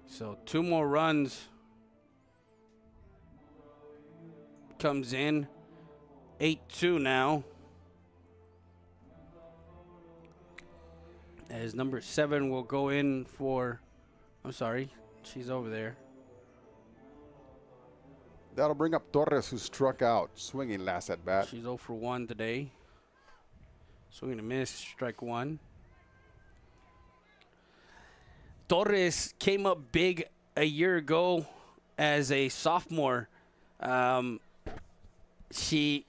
So 2 more runs. Comes in. 8-2 now. As number 7 will go in for, I'm sorry, she's over there.
That'll bring up Torres, who struck out, swinging last at bat.
She's 0 for 1 today. Swing and a miss, strike 1. Torres came up big a year ago as a sophomore. She,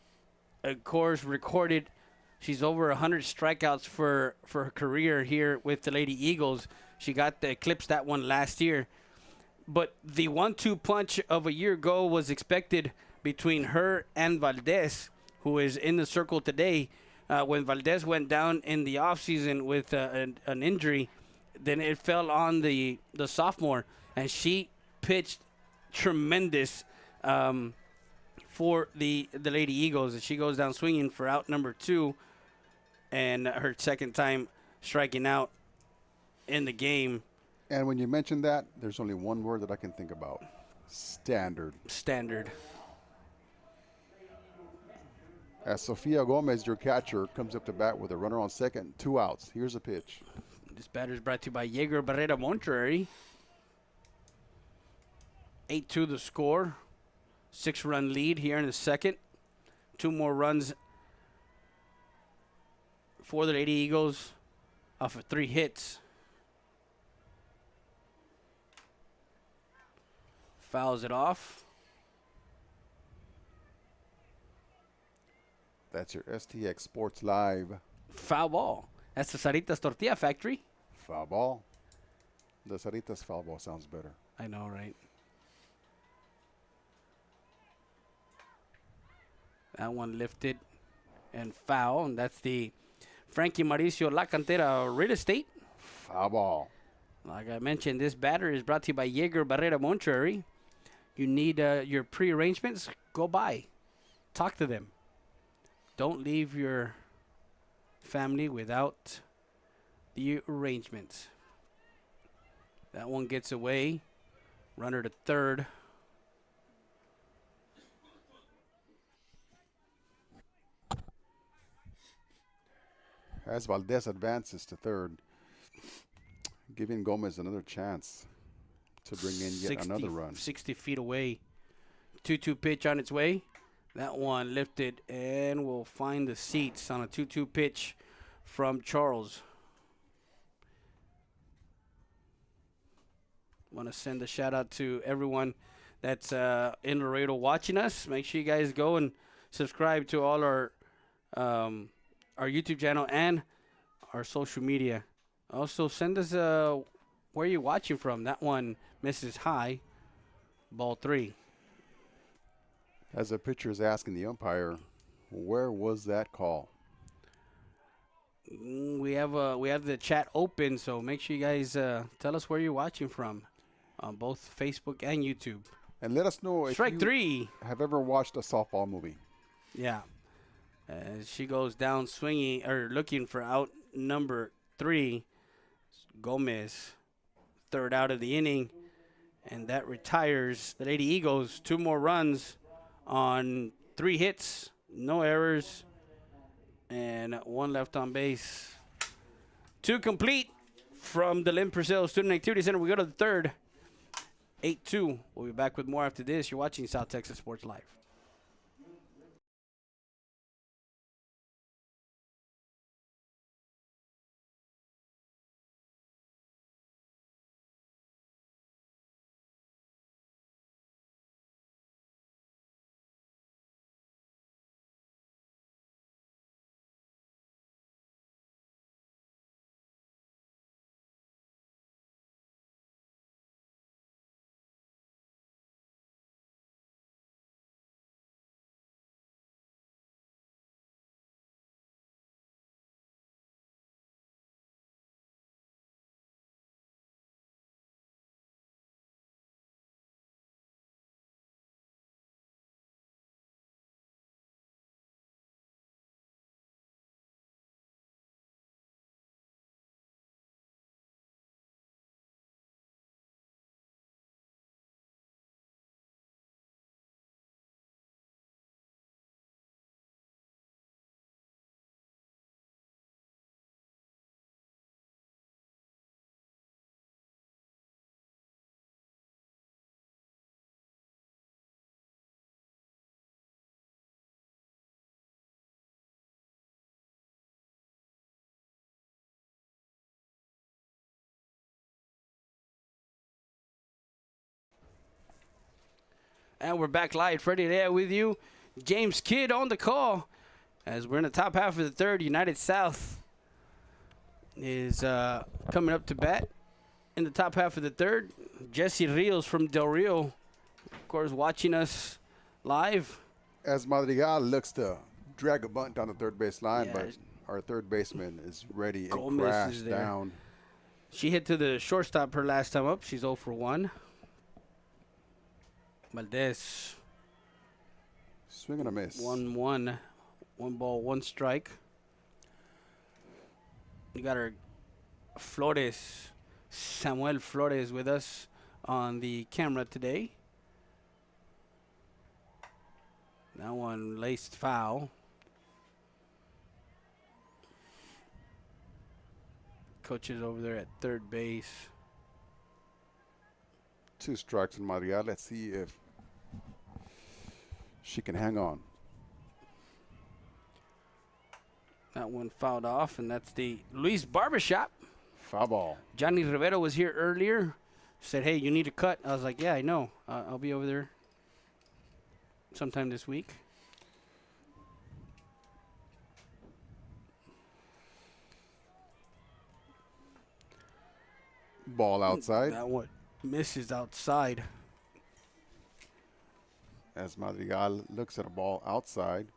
of course, recorded. She's over 100 strikeouts for her career here with the Lady Eagles. She got the eclipsed that one last year. But the 1-2 punch of a year ago was expected between her and Valdez, who is in the circle today. When Valdez went down in the offseason with an injury, then it fell on the sophomore, and she pitched tremendous for the Lady Eagles. And she goes down swinging for out number 2, and her second time striking out in the game.
And when you mention that, there's only one word that I can think about: standard.
Standard.
As Sofia Gomez, your catcher, comes up to bat with a runner on second, 2 outs. Here's a pitch.
This batter is brought to you by Jaeger Barrera Monterrey. 8-2 the score. 6-run lead here in the second. 2 more runs for the Lady Eagles off of 3 hits. Fouls it off.
That's your STX Sports Live.
Foul ball. That's the Saritas Tortilla Factory.
Foul ball. The Saritas foul ball sounds better.
I know, right? That one lifted and foul. And that's the Frankie Mauricio La Cantera Real Estate.
Foul ball.
Like I mentioned, this batter is brought to you by Jaeger Barrera Monterrey. You need your pre-arrangements? Go by. Talk to them. Don't leave your family without the arrangements. That one gets away. Runner to third.
As Valdez advances to third, giving Gomez another chance to bring in yet another run.
60 feet away. 2-2 pitch on its way. That one lifted and will find the seats on a 2-2 pitch from Charles. Want to send a shout out to everyone that's in Laredo watching us. Make sure you guys go and subscribe to all our YouTube channel and our social media. Also, send us where you're watching from. That one misses high. Ball 3.
As the pitcher is asking the umpire, where was that call?
We have the chat open, so make sure you guys tell us where you're watching from on both Facebook and YouTube.
And let us know if
Strike
you
3.
have ever watched a softball movie.
Yeah. She goes down swinging or looking for out number 3. Gomez, third out of the inning, and that retires the Lady Eagles. 2 more runs on 3 hits, no errors, and 1 left on base. 2 complete from the Lynn Purcell Student Activity Center. We go to the third. 8-2. We'll be back with more after this. You're watching South Texas Sports Live. And we're back live, Freddie there with you. James Kidd on the call as we're in the top half of the third. United South is coming up to bat in the top half of the third. Jesse Rios from Del Rio, of course, watching us live.
As Madrigal looks to drag a bunt down the third base line,
Yeah.
but our third baseman is ready and
Gomez
crashed
is there.
down.
She hit to the shortstop her last time up. She's 0 for 1. Valdez,
Swing and a miss.
1-1. 1 ball, 1 strike. You got our Flores, Samuel Flores with us on the camera today. That one laced foul. Coach is over there at third base.
2 strikes in Madrigal. Let's see if she can hang on.
That one fouled off, and that's the Luis Barbershop.
Foul ball.
Johnny Rivera was here earlier. Said, hey, you need to cut. I was like, yeah, I know. I'll be over there sometime this week.
Ball outside.
That one misses outside.
As Madrigal looks at a ball outside.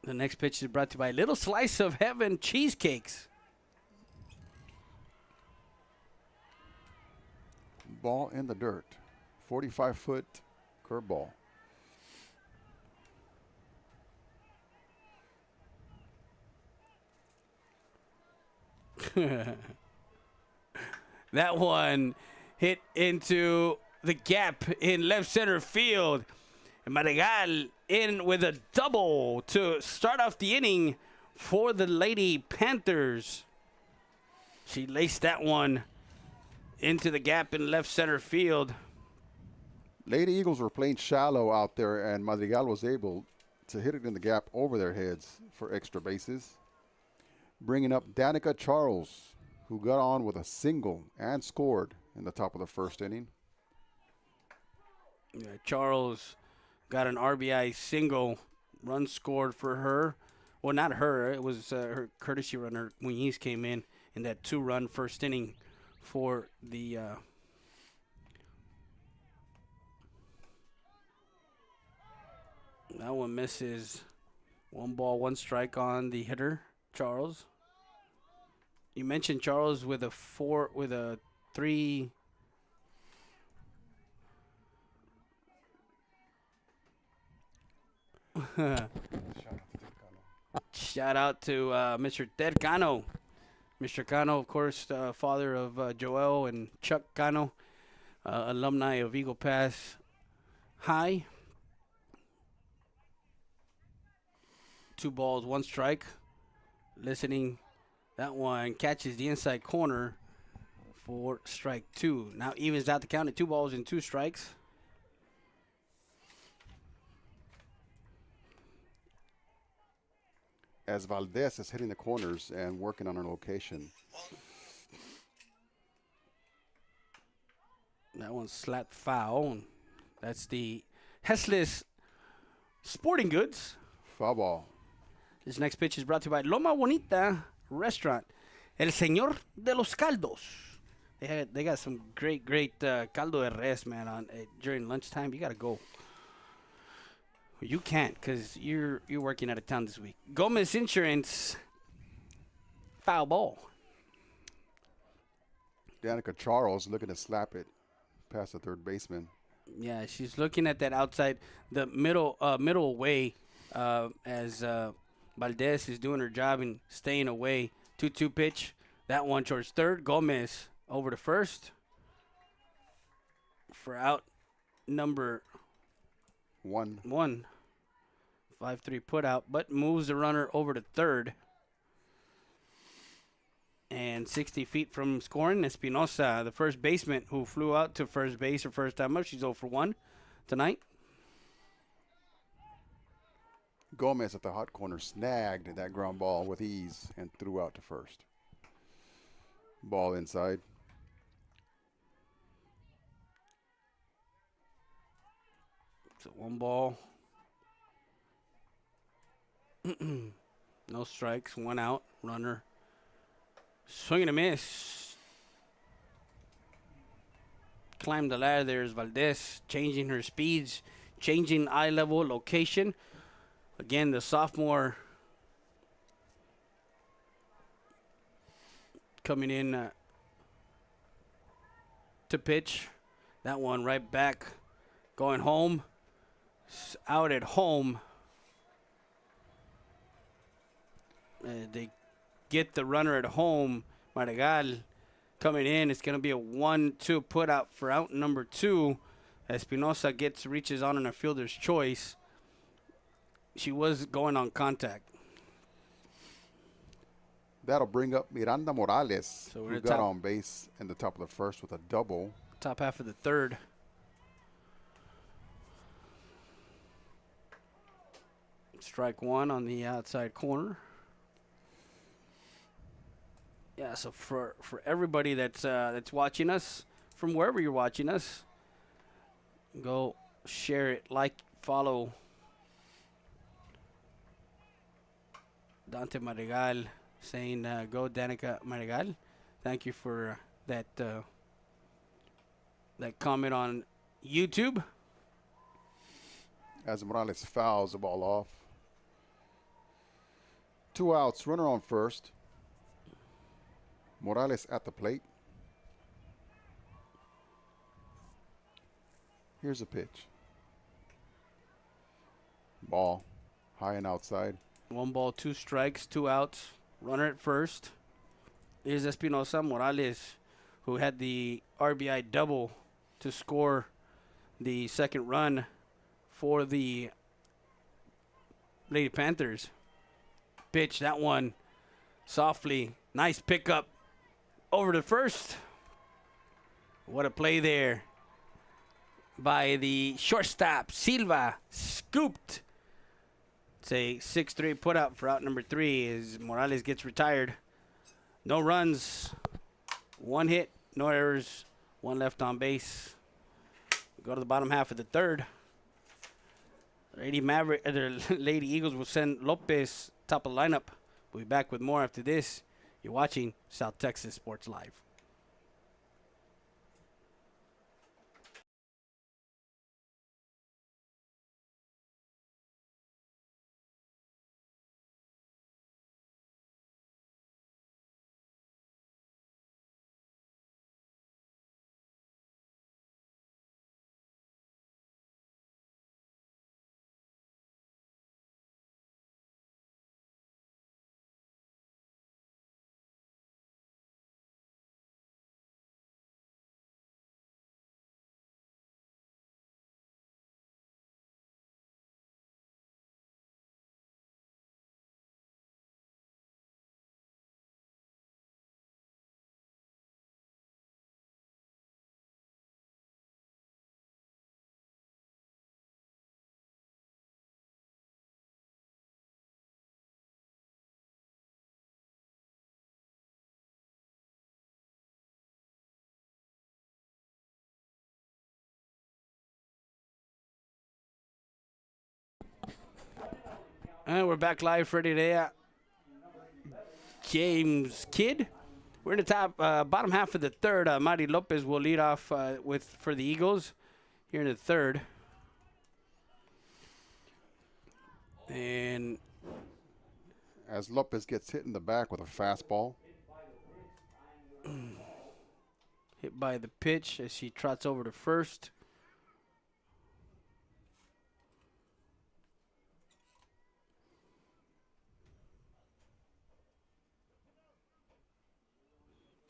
The next pitch is brought to you by Little Slice of Heaven Cheesecakes.
Ball in the dirt. 45-foot curveball.
That one hit into the gap in left center field. And Madrigal in with a double to start off the inning for the Lady Panthers. She laced that one into the gap in left center field.
Lady Eagles were playing shallow out there, and Madrigal was able to hit it in the gap over their heads for extra bases. Bringing up Danica Charles, who got on with a single and scored in the top of the first inning.
Yeah, Charles got an RBI single, run scored for her. Well, not her. It was her courtesy runner. Muñiz came in that 2-run first inning for the that one misses. 1 ball, 1 strike on the hitter, Charles. You mentioned Charles with a 3. Shout out to Mr. Ted Cano. Mr. Cano, of course, father of Joel and Chuck Cano, alumni of Eagle Pass High. 2 balls, 1 strike. Listening, that one catches the inside corner for strike 2. Now evens out the count at 2 balls and 2 strikes.
As Valdez is hitting the corners and working on her location.
That one slapped foul. That's the Hessless Sporting Goods.
Foul ball.
This next pitch is brought to you by Loma Bonita Restaurant, El Señor de los Caldos. They got some great caldo de res, man, on during lunchtime. You got to go. You can't because you're working out of town this week. Gomez Insurance, foul ball.
Danica Charles looking to slap it past the third baseman.
Yeah, she's looking at that outside, the middle away as Valdez is doing her job and staying away. 2-2 pitch. That one towards third. Gomez over to first for out number
1.
5-3 put out, but moves the runner over to third. And 60 feet from scoring, Espinosa, the first baseman who flew out to first base her first time up. She's 0 for 1 tonight.
Gomez at the hot corner snagged that ground ball with ease and threw out to first. Ball inside.
So 1 ball. No strikes, 1 out. Runner. Swing and a miss. Climbed the ladder. There's Valdez changing her speeds, changing eye level, location. Again, the sophomore coming in to pitch. That one right back, going home. Out at home. They get the runner at home. Madrigal coming in. It's going to be a 1-2 put out for out number 2. Espinosa reaches on a fielder's choice. She was going on contact.
That'll bring up Miranda Morales,
So
who got on base in the top of the first with a double.
Top half of the third. Strike 1 on the outside corner. Yeah, so for everybody that's watching us, from wherever you're watching us, go share it, like, follow Dante Madrigal saying, go Danica Madrigal. Thank you for that comment on YouTube.
As Morales fouls the ball off. 2 outs, runner on first. Morales at the plate. Here's a pitch. Ball, high and outside.
1 ball, 2 strikes, 2 outs. Runner at first. Here's Espinosa. Morales, who had the RBI double to score the second run for the Lady Panthers. Pitch that one softly. Nice pickup over to first. What a play there by the shortstop, Silva. Scooped. It's a 6-3 put out for out number 3 as Morales gets retired. No runs, 1 hit, no errors, 1 left on base. Go to the bottom half of the third. Lady Eagles will send Lopez top of the lineup. We'll be back with more after this. You're watching South Texas Sports Live. And we're back live for today. James Kidd. We're in the top bottom half of the third. Mari Lopez will lead off for the Eagles here in the third. And
as Lopez gets hit in the back with a fastball.
Hit by the pitch as she trots over to first.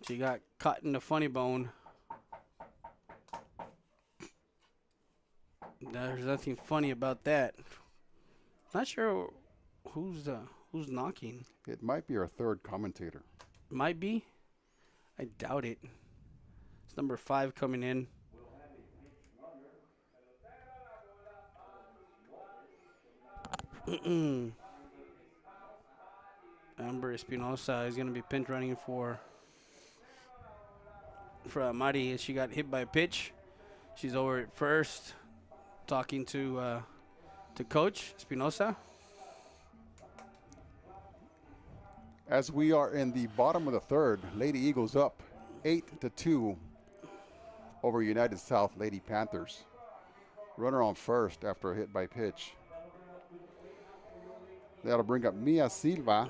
She got caught in the funny bone. There's nothing funny about that. Not sure who's knocking.
It might be our third commentator.
Might be. I doubt it. It's number 5 coming in. Amber Espinosa is going to be pinch running for Amari as she got hit by a pitch. She's over at first. talking to Coach Espinosa.
As we are in the bottom of the third, Lady Eagles up 8-2 over United South Lady Panthers. Runner on first after a hit by pitch. That'll bring up Mia Silva,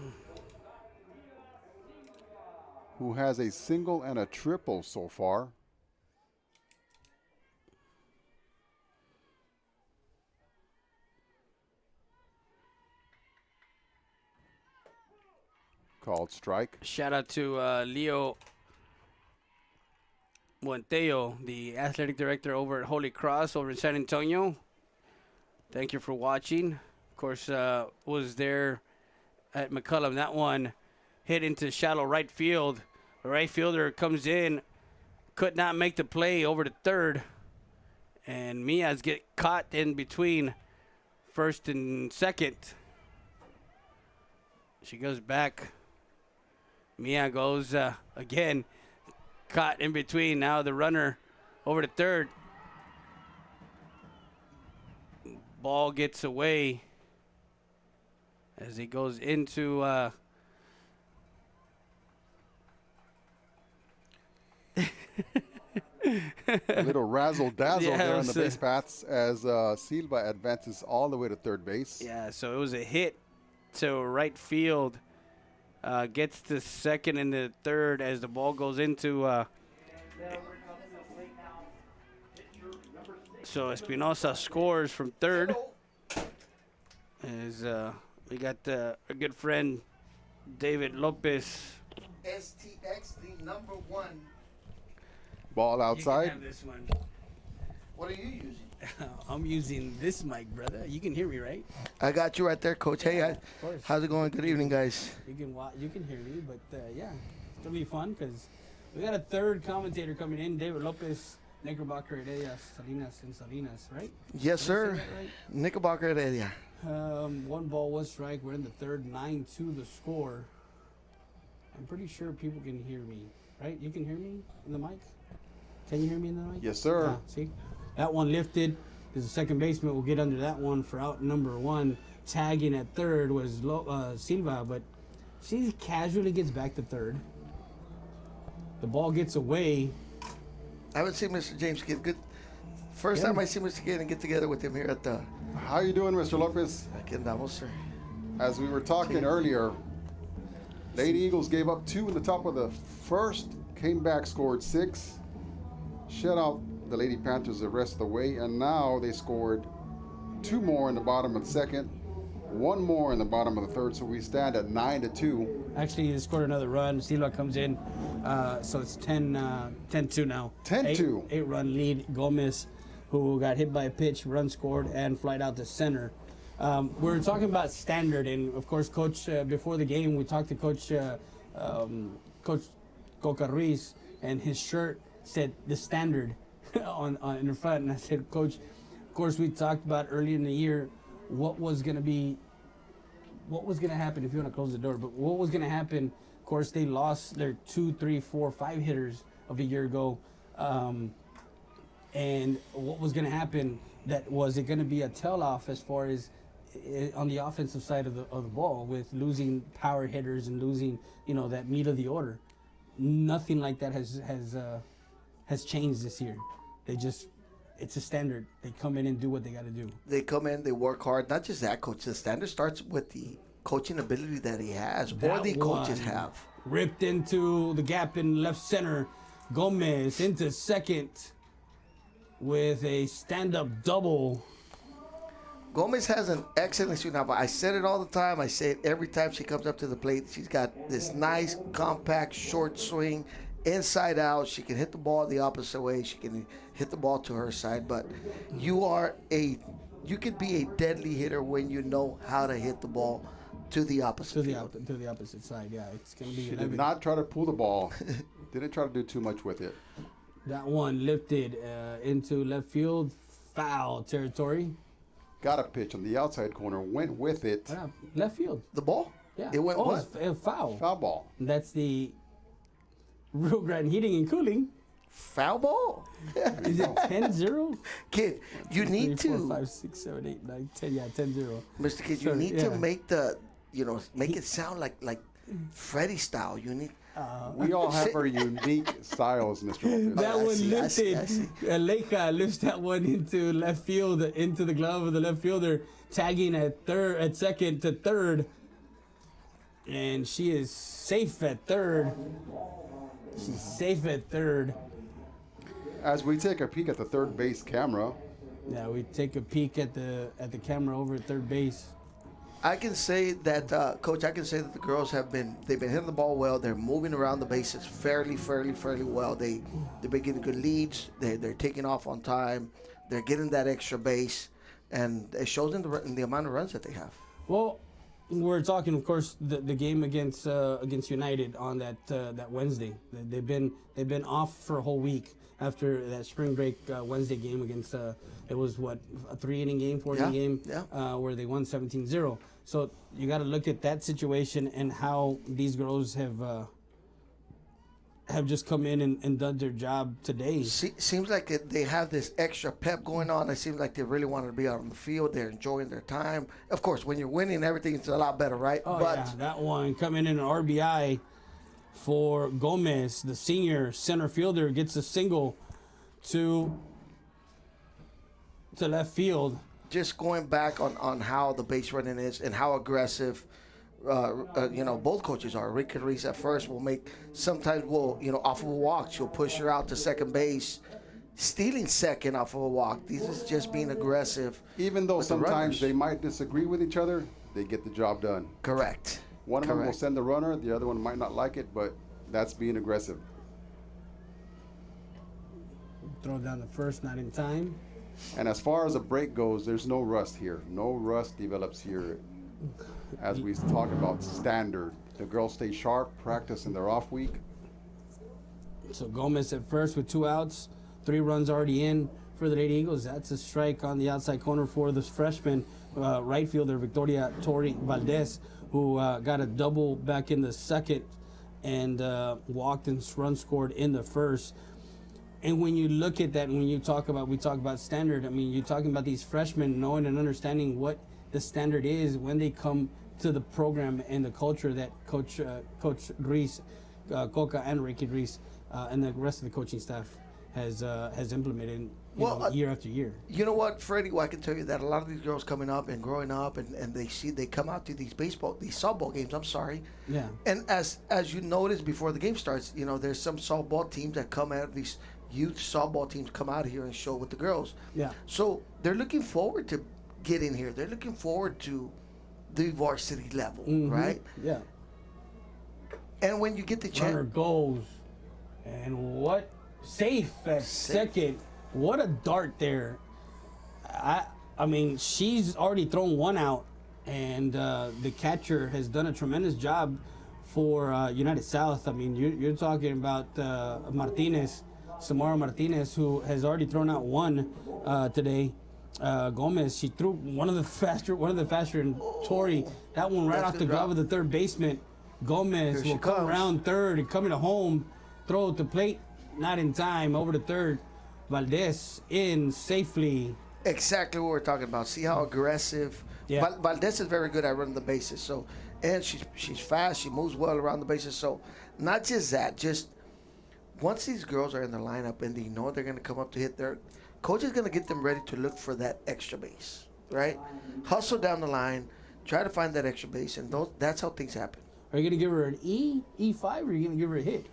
who has a single and a triple so far. Called strike.
Shout out to Leo Monteo, the athletic director over at Holy Cross over in San Antonio. Thank you for watching. Of course, was there at McCullum. That one hit into shallow right field. The right fielder comes in, could not make the play over to third. And Mia's get caught in between first and second. She goes back. Mia goes again, caught in between. Now the runner over to third. Ball gets away as he goes into
A little razzle dazzle
Yeah,
there
it
on the
was,
base paths as Silva advances all the way to third base.
yeah, so it was a hit to right field. Gets to second and the third as the ball goes into. So Espinosa scores from third. As we got our good friend David Lopez.
STX, the number one.
Ball outside.
You can have this one.
What are you using?
I'm using this mic, brother. You can hear me, right?
I got you right there, Coach. Hey,
Of course.
how's it going? Good evening, guys.
You can hear me, but yeah, it's gonna be fun because we got a third commentator coming in, David Lopez, Knickerbocker Heredia, Salinas, right?
Yes,
Did I say
sir.
that right?
Knickerbocker Heredia.
1 ball, 1 strike. We're in the third, 9-2 the score. I'm pretty sure people can hear me, right? You can hear me in the mic? Can you hear me in the mic?
Yes, sir.
Yeah, see? That one lifted. There's a second baseman. We'll get under that one for out number 1. Tagging at third was Silva, but she casually gets back to third. The ball gets away.
I haven't seen Mr. James get good. First
Yeah.
time I see Mr. Kid and get together with him here at the
How you doing, Mr. Lopez?
Aquí andamos, sir.
As we were talking earlier, Lady Eagles gave up 2 in the top of the first, came back, scored 6, shut out the Lady Panthers the rest of the way, and now they scored 2 more in the bottom of the second, 1 more in the bottom of the third, so we stand at 9-2.
Actually, they scored another run. Silva comes in, so it's 10-2 now.
10-2.
8-run lead. Gomez, who got hit by a pitch, run scored, and flight out to center. We're talking about standard, and of course, Coach, before the game, we talked to Coach Coca Ruiz, and his shirt said the standard on in the front, and I said, Coach, of course, we talked about earlier in the year what was going to happen if you want to close the door, but what was going to happen. Of course, they lost their 2, 3, 4, 5 hitters of a year ago. And what was going to happen, that was it going to be a tell-off as far as on the offensive side of the ball, with losing power hitters and losing, that meat of the order. Nothing like that has changed this year. It's a standard. They come in and do what they got to do.
They come in, they work hard. Not just that, Coach. The standard starts with the coaching ability that he has, or
That
the coaches
one
have.
ripped into the gap in left center. Gomez into second with a stand-up double.
Gomez has an excellent swing. Now, I said it all the time. I say it every time she comes up to the plate. She's got this nice, compact, short swing, inside out. She can hit the ball the opposite way. She can hit the ball to her side. But you could be a deadly hitter when you know how to hit the ball to the opposite field.
To the opposite side, yeah. It's going to be
She
11.
did not try to pull the ball. Didn't try to do too much with it.
That one lifted into left field, foul territory.
Got a pitch on the outside corner, went with it.
Left field.
The ball?
Yeah.
It went what?
It's foul.
Foul ball.
That's the Rio Grande Heating and Cooling
foul ball.
Is it 10-0?
Kid, you need
3, 4,
to,
5, 6, 7, 8, 9, 10. Yeah, 10-0.
Mr. Kid,
So,
you need to
yeah.
make make it sound like Freddie style. You need.
We all have our unique styles, Mr. Lopez.
That
I
one
see, I see, I
lifted.
see.
Leica lifts that one into left field, into the glove of the left fielder, tagging at second to third, and she is safe at third. She's safe at third.
As we take a peek at the third base camera,
Yeah, we take a peek at the camera over at third base.
I can say that, Coach. I can say that the girls they've been hitting the ball well. They're moving around the bases fairly well. They've been getting good leads. They're taking off on time. They're getting that extra base, and it shows in the amount of runs that they have.
Well, we're talking, of course, the game against United on that Wednesday. They've been off for a whole week after that spring break Wednesday game against it was what, a 3-inning game, 4-inning game, where they won 17-0. So you got to look at that situation and how these girls have just come in and done their job today.
Seems like they have this extra pep going on. It seems like they really wanted to be out on the field. They're enjoying their time. Of course, when you're winning, everything's a lot better, right?
Oh,
but
yeah, that one coming in an RBI for Gomez, the senior center fielder, gets a single to left field.
just going back on how the base running is and how aggressive, both coaches are. Ricky Reese at first will sometimes off of a walk, she'll push her out to second base, stealing second off of a walk. This is just being aggressive.
Even though
with the
sometimes
runners.
they might disagree with each other, they get the job done.
Correct.
One of them will
Correct.
send the runner, the other one might not like it, but that's being aggressive.
Throw down the first, not in time.
And as far as a break goes, there's no rust here. No rust develops here. As we talk about standard, the girls stay sharp, practice in their off week.
So Gomez at first with 2 outs, 3 runs already in for the Lady Eagles. That's a strike on the outside corner for this freshman right fielder, Victoria Tori Valdez, who got a double back in the second and walked and run scored in the first. And when you look at that, and when we talk about standard, I mean, you're talking about these freshmen knowing and understanding what the standard is when they come to the program and the culture that Coach Reese, Coca and Ricky Reese, and the rest of the coaching staff has implemented year after year.
You know what, Freddie? Well, I can tell you that a lot of these girls coming up and growing up, and they come out to these softball games. I'm sorry.
Yeah.
And as you notice before the game starts, there's some softball teams that come out. These youth softball teams come out here and show with the girls.
Yeah.
So they're looking forward to getting here. They're looking forward to the varsity level, right?
Yeah.
And when you get the
Runner
chance,
goes, and what safe at second. What a dart there. I mean, she's already thrown 1 out, and the catcher has done a tremendous job for United South. I mean, you're talking about Samara Martinez, who has already thrown out 1 today. Gomez, she threw one of the faster, and Tori, that one right
That's
off
good
the glove
drop.
of the third baseman. Gomez
Here
will
she
come
comes.
around third and coming to home, throw at the plate, not in time, over to third. Valdez in safely.
exactly what we're talking about. See how aggressive.
Yeah.
Valdez is very good at running the bases. So, and she's fast. She moves well around the bases. So, not just that. Just once these girls are in the lineup and they know they're going to come up to hit, their coach is going to get them ready to look for that extra base, right? Hustle down the line, try to find that extra base, and that's how things happen.
Are you going to give her an E5, or are you going to give her a hit?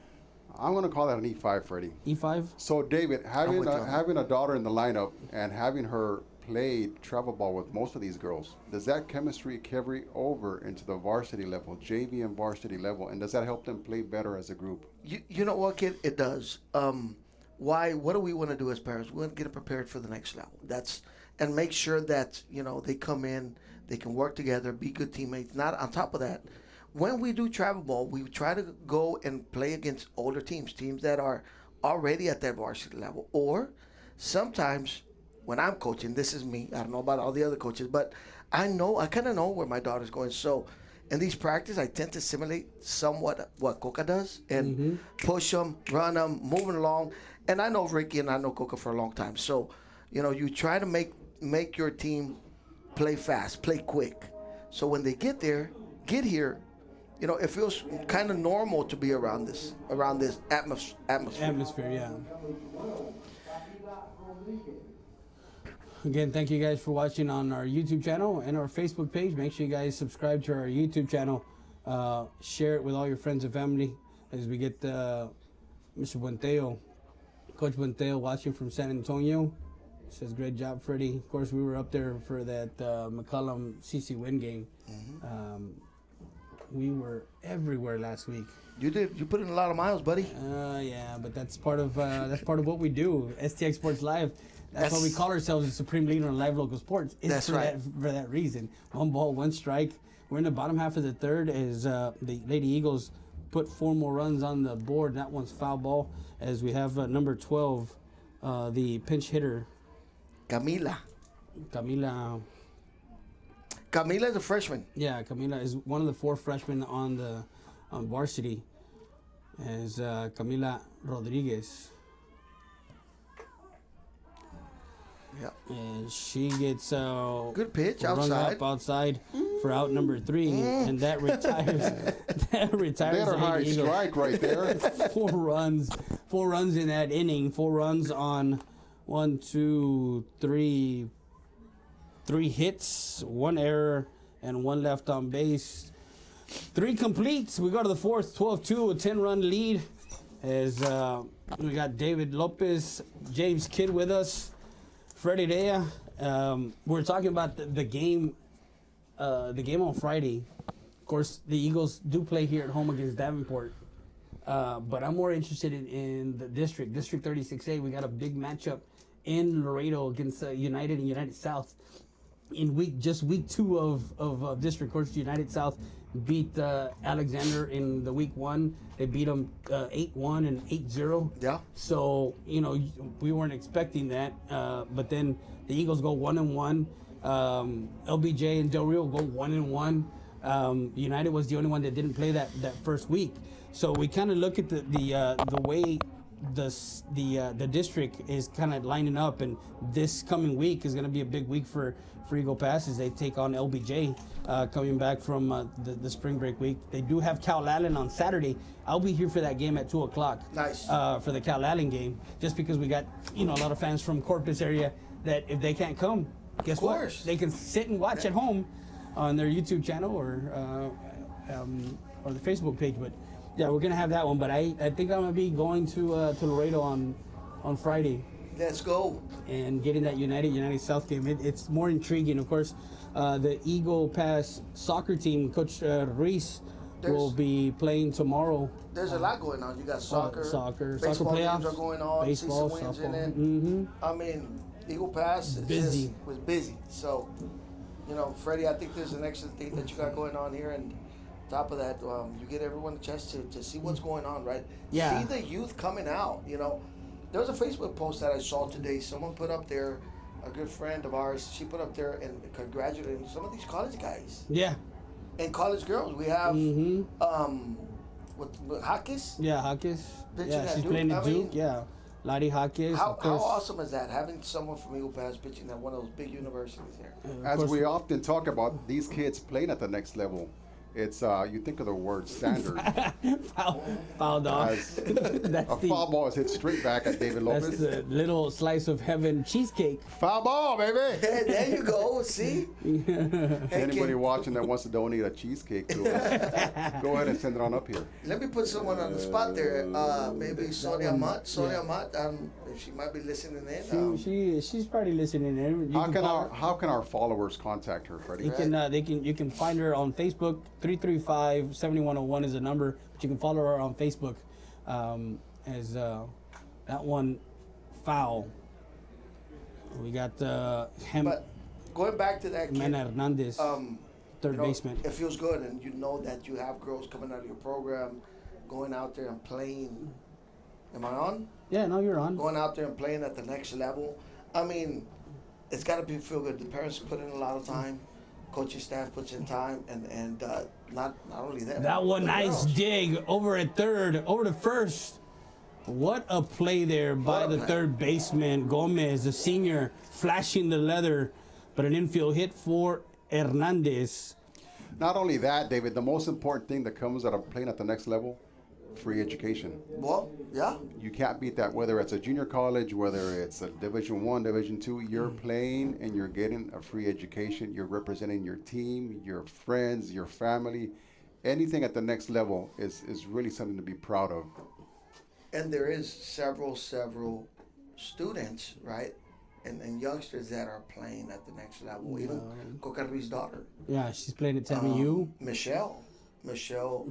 I'm going to call that an E5, Freddie.
E5?
So, David, having
with you on that.
having a daughter in the lineup and having her play travel ball with most of these girls, does that chemistry carry over into the varsity level, JV and varsity level, and does that help them play better as a group?
You know what, kid? It does. Why? What do we want to do as parents? We want to get them prepared for the next level. And make sure that they come in, they can work together, be good teammates. Not on top of that, when we do travel ball, we try to go and play against older teams that are already at that varsity level. Or sometimes when I'm coaching, this is me. I don't know about all the other coaches, but I kind of know where my daughter's going. So in these practices, I tend to simulate somewhat what Coca does and push them, run them, moving along. And I know Ricky and I know Coca for a long time. So, you try to make your team play fast, play quick. So when they get here, it feels kind of normal to be around this atmosphere.
Atmosphere, yeah. Again, thank you guys for watching on our YouTube channel and our Facebook page. Make sure you guys subscribe to our YouTube channel. Share it with all your friends and family as we get Mr. Buenteo, Coach Buenteo, watching from San Antonio. Says, great job, Freddie. Of course, we were up there for that McCollum CC win game. We were everywhere last week.
You did. You put in a lot of miles, buddy.
Yeah, but that's part of what we do. STX Sports Live. That's why we call ourselves the supreme leader in live local sports. It's for that reason. 1 ball, 1 strike. We're in the bottom half of the third as the Lady Eagles put 4 more runs on the board. That one's foul ball as we have number 12, the pinch hitter.
Camila is a freshman.
Yeah, Camila is one of the 4 freshmen on varsity. As Camila Rodriguez.
Yeah.
And she gets
good pitch
rung
outside.
Up outside for out number 3, and that retires.
Better high strike right there.
4 runs in that inning. 4 runs on 1, 2, 3 hits, 1 error, and 1 left on base. 3 completes. We go to the 4th, 12-2, a 10-run lead. As we got David Lopez, James Kidd with us. Freddie Dea, we're talking about the game on Friday. Of course, the Eagles do play here at home against Davenport, but I'm more interested in the District 36A. We got a big matchup in Laredo against United and United South. In week 2 of District, of course, United South beat Alexander in the week 1. They beat them 8-1 and 8-0.
Yeah.
So, we weren't expecting that. But then the Eagles go 1-1. LBJ and Del Rio go 1-1. United was the only one that didn't play that first week. So we kind of look at the way the district is kind of lining up, and this coming week is going to be a big week for Eagle Pass as they take on LBJ coming back from the spring break week. They do have Cal Allen on Saturday. I'll be here for that game at 2 o'clock.
Nice.
For the Cal Allen game, just because we got a lot of fans from Corpus area that if they can't come, guess what? They can sit and watch at home on their YouTube channel or the Facebook page. But yeah, we're gonna have that one. But I think I'm gonna be going to Laredo on Friday.
Let's go.
And getting that United South game. It's more intriguing. Of course, the Eagle Pass soccer team, Coach Ruiz, will be playing tomorrow.
There's a lot going on. You got soccer
baseball
playoffs
games
are going on.
Baseball,
season wins
softball.
in it. I mean, Eagle Pass was busy. So, Freddie, I think there's an excellent thing that you got going on here, and top of that, you get everyone a chance to see what's going on, right?
Yeah.
See the youth coming out. There was a Facebook post that I saw today. Someone put up there, a good friend of ours. She put up there and congratulating some of these college guys.
Yeah.
And college girls. We have Hawkes.
Yeah, Hawkes. Yeah, she's
Duke.
playing at Duke. Yeah, Lottie Hawkes.
How awesome is that, having someone from Eagle Pass pitching at one of those big universities there?
As we often talk about these kids playing at the next level, it's you think of the word standard.
Foul dog.
A foul ball is hit straight back at David Lopez.
That's the little slice of heaven cheesecake.
Foul ball, baby.
There you go. See.
Anybody watching that wants to donate a cheesecake to us, go ahead and send it on up here.
Let me put someone on the spot there. Maybe Sonia Mott. If she might be listening in.
She's probably listening in.
How can our followers contact her, Freddie?
You can find her on Facebook. 335-7101 is the number, but you can follow her on Facebook as that one foul. We got
But going back to that kid,
Mena Hernandez, third baseman.
It feels good, and you know that you have girls coming out of your program, going out there and playing. Am I on?
Yeah, no, you're on.
Going out there and playing at the next level. I mean, it's got to feel good. The parents put in a lot of time. coaching staff puts in time, and not only that.
That one,
but
nice
girls.
dig over at third, over to first. What a play there by the third baseman, Gomez, the senior, flashing the leather, but an infield hit for Hernandez.
Not only that, David, the most important thing that comes out of playing at the next level, free education.
Well, yeah.
You can't beat that, whether it's a junior college, whether it's a Division I, Division II, you're playing and you're getting a free education. You're representing your team, your friends, your family. Anything at the next level is really something to be proud of.
And there is several students, right, and youngsters that are playing at the next level. Even Coca Ruiz's daughter.
Yeah, she's playing at TMU.
Michelle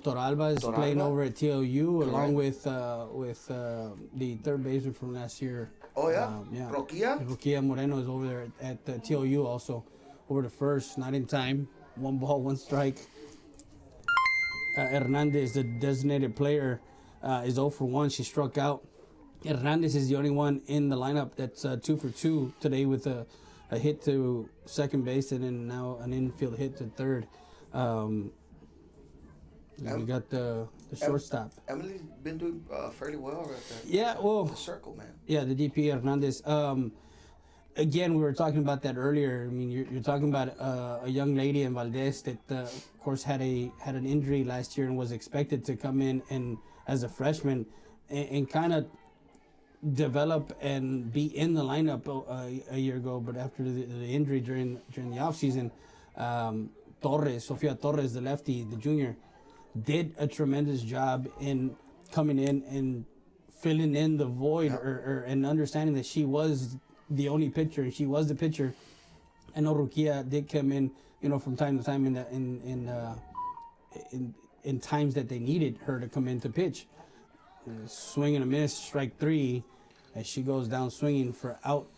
Toralba is playing over at TLU along with the third baseman from last year.
Oh, yeah?
Yeah.
Roquia
Moreno is over there at TLU also. Over to first, not in time. 1 ball, 1 strike. Hernandez, the designated player, is 0 for 1. She struck out. Hernandez is the only one in the lineup that's 2 for 2 today with a hit to second base and then now an infield hit to third. We got the shortstop.
Emily's been doing fairly well right there.
Yeah, well,
The circle, man.
yeah, the DP Hernandez. Again, we were talking about that earlier. I mean, you're talking about a young lady in Valdez that, of course, had an injury last year and was expected to come in and as a freshman and kind of develop and be in the lineup a year ago. But after the injury during the offseason, Sofia Torres, the lefty, the junior, did a tremendous job in coming in and filling in the void and understanding that she was the only pitcher and she was the pitcher. I know Rukia did come in, from time to time in times that they needed her to come in to pitch. Swing and a miss, strike 3, as she goes down swinging for out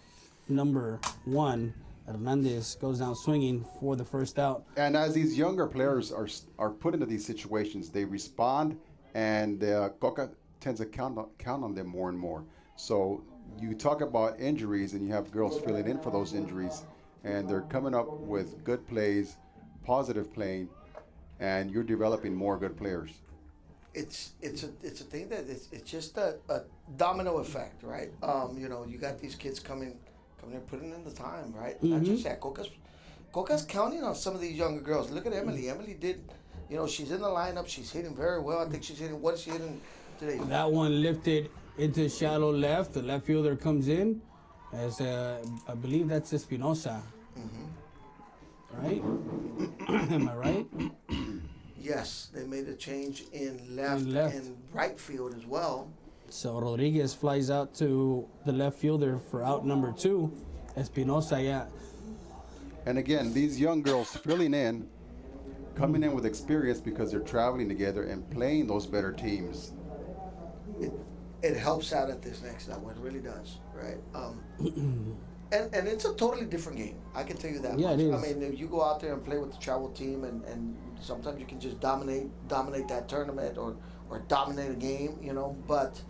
number 1. Hernandez goes down swinging for the first out.
And as these younger players are put into these situations, they respond, and Coca tends to count on them more and more. So you talk about injuries, and you have girls filling in for those injuries, and they're coming up with good plays, positive playing, and you're developing more good players.
It's a thing that it's just a domino effect, right? You got these kids coming in, putting in the time, right? Not just that. Coca's counting on some of these younger girls. Look at Emily. Emily did, she's in the lineup. She's hitting very well. I think she's hitting. What is she hitting today?
That one lifted into shallow left. The left fielder comes in, as I believe that's Espinosa. Right? Am I right?
Yes, they made a change in left and right field as well.
So Rodriguez flies out to the left fielder for out number 2. Espinosa, yeah.
And again, these young girls filling in, coming in with experience because they're traveling together and playing those better teams.
It helps out at this next level. It really does, right? And it's a totally different game. I can tell you that
Yeah,
much.
it is.
I mean, if you go out there and play with the travel team, and sometimes you can just dominate that tournament or dominate a game, But,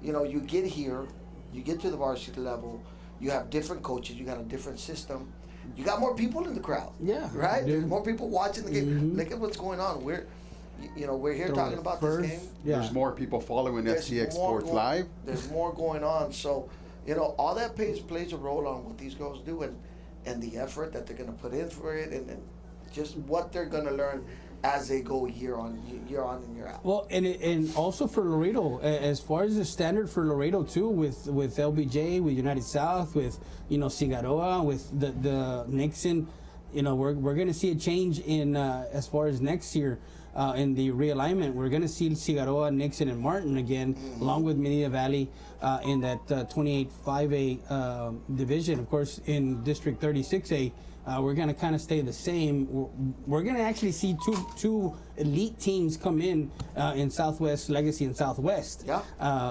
you get here, you get to the varsity level, you have different coaches, you got a different system, you got more people in the crowd.
Yeah,
right.
dude.
There's more people watching the game. Look at what's going on. We're here talking about this game.
Yeah.
There's more people following STX Sports Live.
There's more going on. So, all that plays a role on what these girls do and the effort that they're going to put in for it and just what they're going to learn as they go year on and year out.
Well, and also for Laredo, as far as the standard for Laredo too, with LBJ, with United South, with Cigaroa, with the Nixon, we're going to see a change in as far as next year. In the realignment, we're going to see Cigaroa, Nixon, and Martin again, along with Medina Valley in that 28-5A division. Of course, in District 36A, we're going to kind of stay the same. We're going to actually see two elite teams come in Southwest Legacy and Southwest.
Yeah.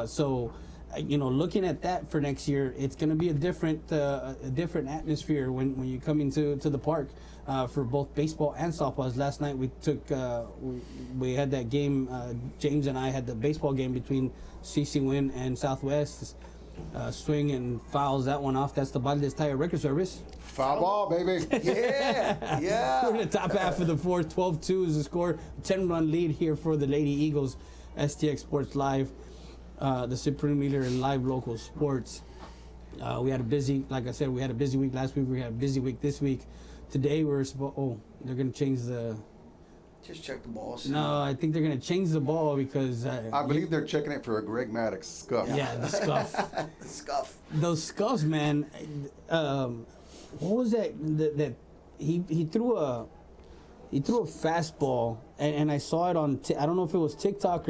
So, looking at that for next year, it's going to be a different atmosphere when you come into the park. For both baseball and softball. As last night we had that game. James and I had the baseball game between CC Win and Southwest. Swing and fouls that one off. That's the Valdez Tire Record Service.
Foul ball, baby.
Yeah, yeah.
We're in the top half of the fourth. 12-2 is the score. 10-run lead here for the Lady Eagles. STX Sports Live, the supreme leader in live local sports. We had a busy, like I said, we had a busy week last week. We had a busy week this week. Today we're supposed. Oh, they're gonna change the.
Just check the balls.
No, I think they're gonna change the ball because.
I believe they're checking it for a Greg Maddox scuff.
Yeah, the scuff.
The scuff.
Those scuffs, man. What was that? That he threw a fastball, and I saw it on. I don't know if it was TikTok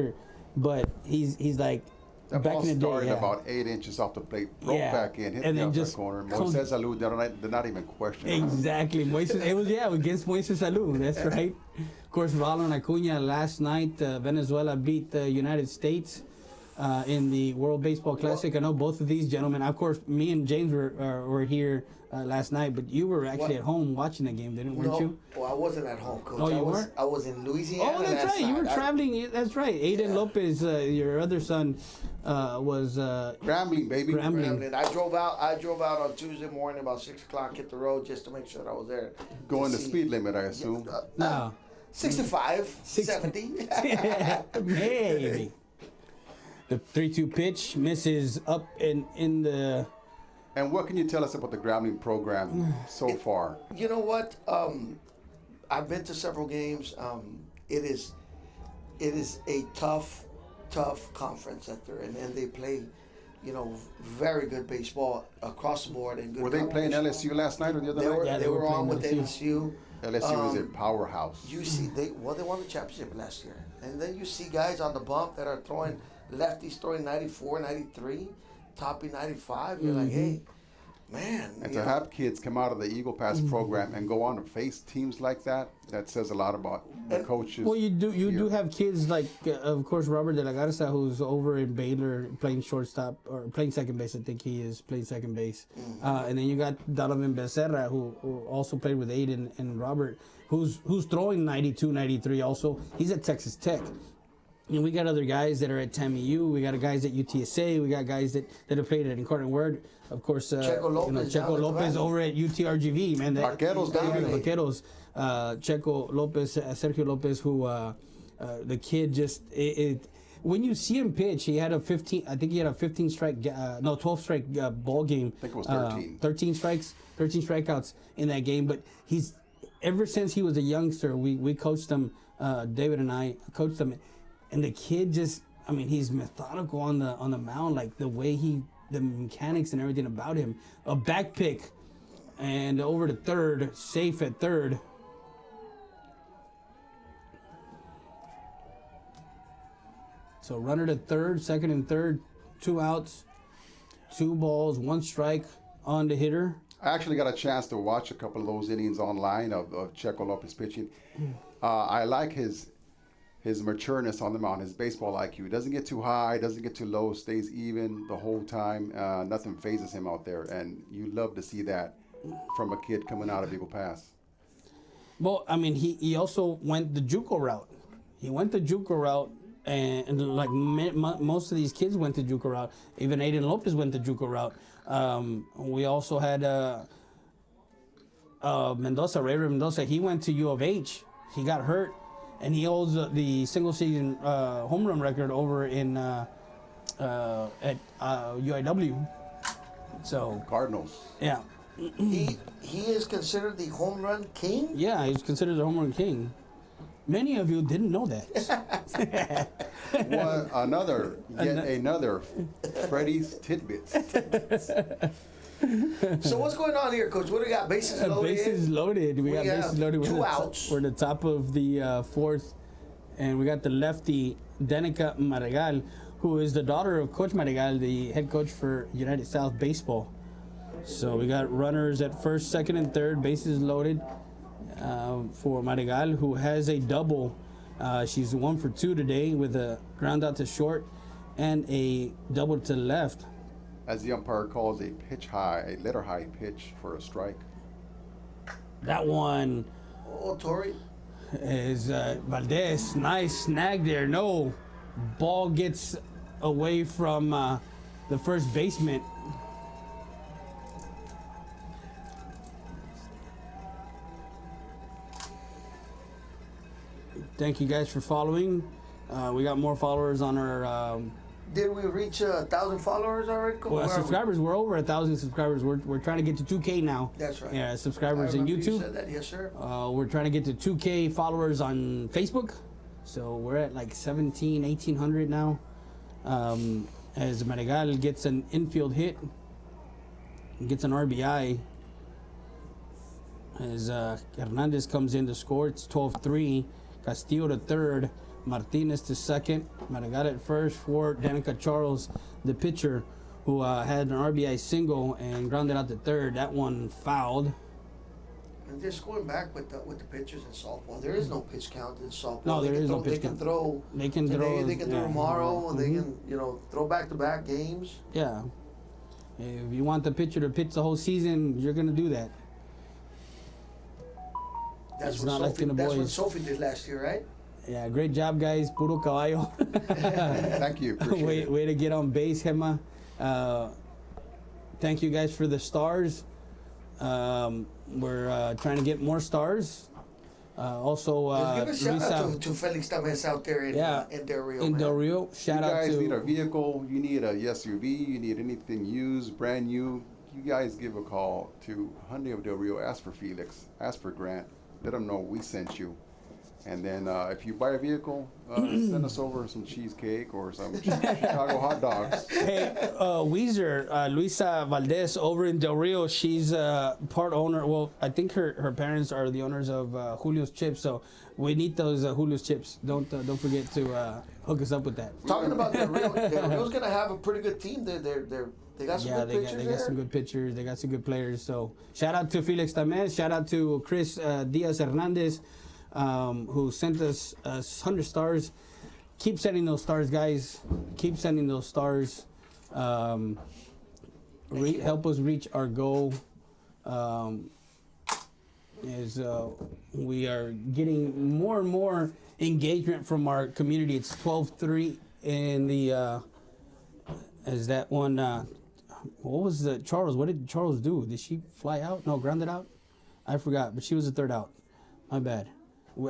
but he's like.
That
back
ball
in the
started
day, yeah.
about 8 inches off the plate, broke back in, hit
and
the
then
outside
just
corner. Moises Alou, they're not even questioning.
Exactly, Moises. It was against Moises Alou. That's right. Of course, Ronald Acuna last night. Venezuela beat the United States in the World Baseball Classic. I know both of these gentlemen. Of course, me and James were here last night, but you were actually at home watching the game, weren't you?
Well, I wasn't at home, Coach.
Oh, you weren't?
I was in Louisiana.
Oh, that's right. You were traveling. That's right. Aiden Lopez, your other son, was
Grambling, baby.
Grambling. I drove out on Tuesday morning about 6 o'clock. Hit the road just to make sure that I was there.
Going the speed limit, I assume.
No.
65, 70.
Maybe. The 3-2 pitch misses up in the.
And what can you tell us about the Grambling program so far?
You know what? I've been to several games. It is a tough conference that they're in, and they play, very good baseball across the board. And good
Were they playing LSU last night or the other night?
They were on with LSU.
LSU is a powerhouse.
You see, they won the championship last year, and then you see guys on the bump that are throwing lefties throwing 94, 93, topping 95. You're like, hey. Man,
and to have kids come out of the Eagle Pass program and go on to face teams like that says a lot about the coaches.
Well, you do have kids like, of course, Robert De La Garza, who's over in Baylor playing shortstop or playing second base. I think he is playing second base. And then you got Donovan Becerra, who also played with Aiden and Robert, who's throwing 92, 93 also. He's at Texas Tech. And we got other guys that are at TAMU. We got guys at UTSA. We got guys that have played at Incarnate Word. Of course,
Checo Lopez
over at UTRGV, man.
Vaqueros, baby.
Vaqueros. Checo Lopez, Sergio Lopez, who the kid just when you see him pitch, he had a 15. I think he had a 12 strike ball game.
I think it was 13.
13 strikeouts in that game. But he's ever since he was a youngster, we coached him. David and I coached him. And the kid just, he's methodical on the mound, like the way the mechanics and everything about him. A back pick and over to third, safe at third. So runner to third, second and third, 2 outs, 2 balls, 1 strike on the hitter.
I actually got a chance to watch a couple of those innings online of Checo Lopez pitching. I like his matureness on the mound, his baseball IQ. Doesn't get too high, doesn't get too low, stays even the whole time. Nothing phases him out there, and you love to see that from a kid coming out of Eagle Pass.
Well, he also went the JUCO route. He went the JUCO route, and like most of these kids went the JUCO route. Even Aiden Lopez went the JUCO route. We also had Mendoza, Ray Mendoza. He went to U of H. He got hurt. And he holds the single-season home run record over in at UIW. So
Cardinals.
Yeah.
He is considered the home run king?
Yeah, he's considered the home run king. Many of you didn't know that.
Another Freddie's tidbits.
So what's going on here, Coach? What do we got? Bases loaded?
Bases loaded. We got bases loaded.
2 outs.
We're at the top of the fourth. And we got the lefty, Danica Madrigal, who is the daughter of Coach Madrigal, the head coach for United South Baseball. So we got runners at first, second, and third, bases loaded for Madrigal, who has a double. She's 1 for 2 today with a ground out to short and a double to left.
As the umpire calls a letter high pitch for a strike.
That one
Torrey.
is Valdez. Nice snag there. No, ball gets away from the first baseman. Thank you guys for following. We got more followers on our.
Did we reach 1,000 followers already?
Well, subscribers, we're over 1,000 subscribers. We're trying to get to 2K now.
That's right.
Yeah, subscribers in YouTube.
You said that, yes, sir.
We're trying to get to 2K followers on Facebook. So we're at like 1,800 now. As Maragall gets an infield hit, gets an RBI. As Hernandez comes in to score, it's 12-3. Castillo to third. Martinez to second. Maragall at first for Danica Charles, the pitcher, who had an RBI single and grounded out to third. That one fouled.
And just going back with the pitchers in softball, there is no pitch count in softball.
No, there is no pitch
count. They can throw.
They can
today,
throw.
They can throw tomorrow. They can throw back-to-back games.
Yeah. If you want the pitcher to pitch the whole season, you're gonna do that.
That's
It's
what
not like
Sophie.
the
That's what
boys.
Sophie did last year, right?
Yeah, great job, guys. Puro caballo.
Thank you. Appreciate it.
way to get on base, Gemma. Thank you guys for the stars. We're trying to get more stars. Also,
Give a shout
Luisa,
out to Felix Tames out there in Del Rio.
in
man.
Del Rio. Shout
You
out
guys
to
need a vehicle, you need a SUV, you need anything used, brand new, you guys give a call to Hyundai of Del Rio, ask for Felix, ask for Grant, let them know we sent you. And then if you buy a vehicle, send us over some cheesecake or some Chicago hot dogs.
Hey, Weezer, Luisa Valdez over in Del Rio, she's part owner. Well, I think her parents are the owners of Julio's Chips, so we need those Julio's Chips. Don't forget to hook us up with that.
Talking about Del Rio, Del Rio's gonna have a pretty good team. They got some good pitchers
they
there.
got some good pitchers. They got some good players. So shout out to Felix Tamez. Shout out to Chris Diaz Hernandez, who sent us 100 stars. Keep sending those stars, guys. Keep sending those stars. Help us reach our goal. We are getting more and more engagement from our community. It's 12-3 in the. Is that one? What was the Charles? What did Charles do? Did she fly out? No, grounded out. I forgot, but she was the third out. My bad.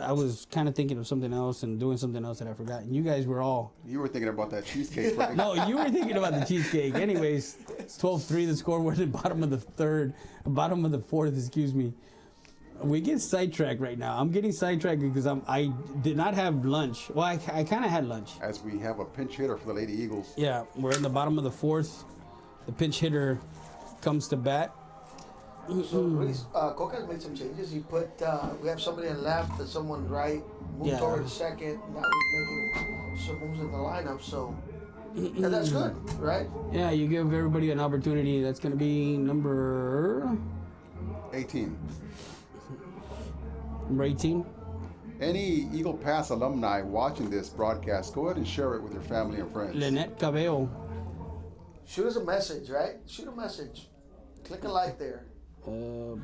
I was kind of thinking of something else and doing something else that I forgot. And you guys were all.
You were thinking about that cheesecake, right?
No, you were thinking about the cheesecake. Anyways, it's 12-3 the score. We're at the bottom of the fourth, excuse me. We get sidetracked right now. I'm getting sidetracked because I did not have lunch. Well, I kind of had lunch.
As we have a pinch hitter for the Lady Eagles.
Yeah, we're in the bottom of the fourth. The pinch hitter comes to bat.
So Luis, Coca's made some changes. He put we have somebody on left and someone right. Moved towards second. Now he's making some moves in the lineup. So and that's good, right?
Yeah, you give everybody an opportunity. That's going to be number
18.
Number 18.
Any Eagle Pass alumni watching this broadcast, go ahead and share it with your family and friends.
Lynette Cabello.
Shoot us a message, right? Shoot a message. Click a like there.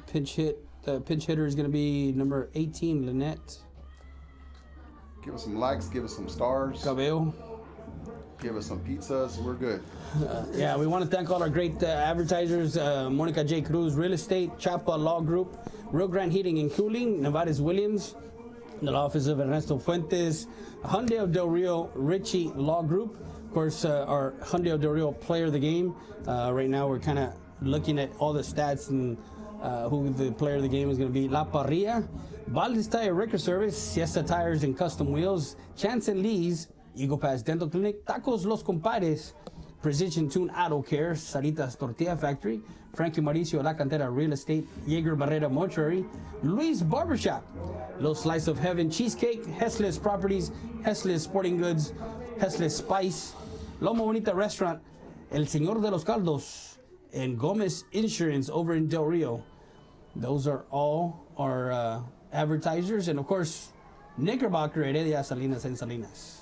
Pinch hitter is going to be number 18, Lynette
Give us some likes, give us some stars,
Cabello.
give us some pizzas. We're good.
Yeah, we want to thank all our great advertisers, Monica J. Cruz Real Estate, Chapa Law Group, Rio Grande Heating and Cooling, Nevares Williams, the law office of Ernesto Fuentes, Hyundai of Del Rio, Richie Law Group, of course, our Hyundai of Del Rio player of the game. Right now we're kind of looking at all the stats and who the player of the game is going to be. La Parrilla, Valdez Tire Record Service, Siesta Tires and Custom Wheels, Chance and Lee's, Eagle Pass Dental Clinic, Tacos Los Compadres, Precision Tune Auto Care, Sarita's Tortilla Factory, Frankie Mauricio La Cantera Real Estate, Jaeger Barrera Mortuary, Luis Barbershop, Los Slice of Heaven Cheesecake, Hesles Properties, Hesles Sporting Goods, Hesles Spice, Loma Bonita Restaurant, El Señor de los Caldos, and Gomez Insurance over in Del Rio. Those are all our advertisers, and of course, Knickerbocker, Heredia, Salinas, and Salinas.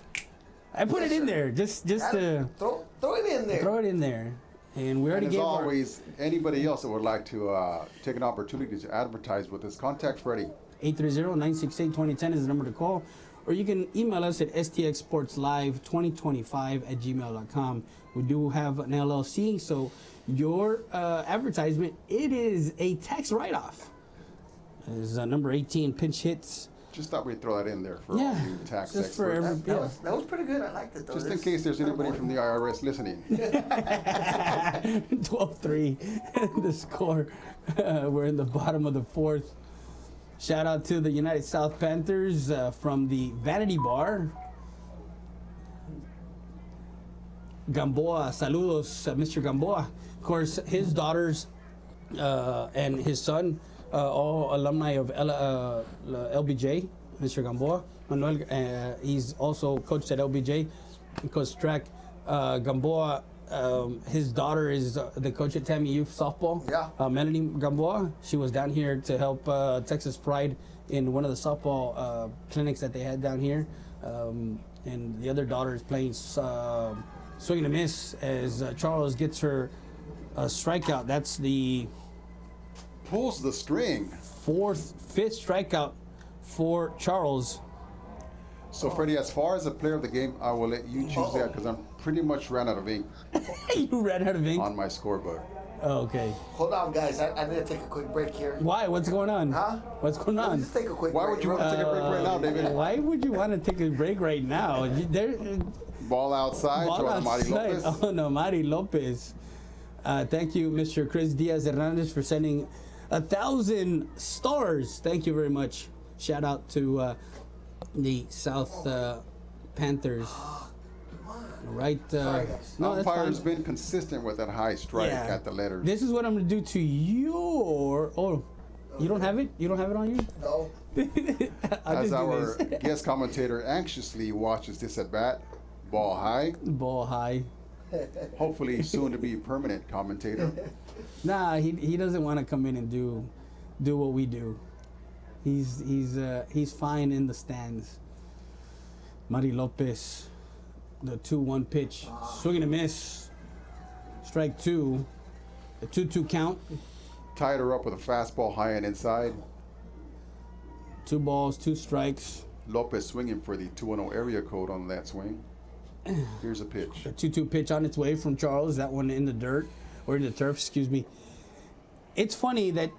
I put it in there just to
throw it in there.
throw it in there, and we already
And as
gave
always, anybody else that would like to take an opportunity to advertise with us, contact Freddie.
830-968-2010 is the number to call, or you can email us at stxsportslive2025@gmail.com. We do have an LLC, so your advertisement, it is a tax write-off. Is number 18, pinch hits.
Just thought we'd throw that in there for
Yeah,
all you tax
just for
experts.
every-
That was pretty good. I liked it though.
Just in case there's anybody from the IRS listening.
12-3, the score. We're in the bottom of the fourth. Shout out to the United South Panthers from the Vanity Bar. Gamboa, saludos, Mr. Gamboa. Of course, his daughters and his son, all alumni of LBJ, Mr. Gamboa. Manuel, he's also coached at LBJ, coached track. Gamboa, his daughter is the coach at Tammy Youth Softball.
Yeah.
Melanie Gamboa. She was down here to help Texas Pride in one of the softball clinics that they had down here. And the other daughter is playing swing and a miss as Charles gets her strikeout. That's the
Pulls the string.
fifth strikeout for Charles.
So, Freddie, as far as the player of the game, I will let you choose that because I'm pretty much ran out of ink
You ran out of ink?
on my scorebook.
Oh, okay.
Hold on, guys. I need to take a quick break here.
Why? What's going on?
Huh?
What's going
Let's
on?
just take a quick
Why
break.
would you want to take a break right now, David?
Why would you want to take a break right now?
Ball outside
Ball
to Mari
outside.
Lopez.
Oh, no, Mari Lopez. Thank you, Mr. Chris Diaz Hernandez, for sending 1,000 stars. Thank you very much. Shout out to the South Panthers. Right.
Sorry, guys.
No, that's
Umpire's
fine.
been consistent with that high strike
Yeah.
at the letters.
This is what I'm going to do to your... Oh, you don't have it? You don't have it on you?
No.
I'll
As
just do
our
this.
guest commentator anxiously watches this at bat, ball high,
Ball high.
hopefully soon to be permanent commentator.
Nah, he doesn't want to come in and do what we do. He's fine in the stands. Mari Lopez, the 2-1 pitch, swing and a miss. Strike two, a 2-2 count.
Tied her up with a fastball high and inside.
2 balls, 2 strikes.
Lopez swinging for the 2-0 area code on that swing. Here's a pitch.
A 2-2 pitch on its way from Charles. That one in the dirt, or in the turf, excuse me. It's funny that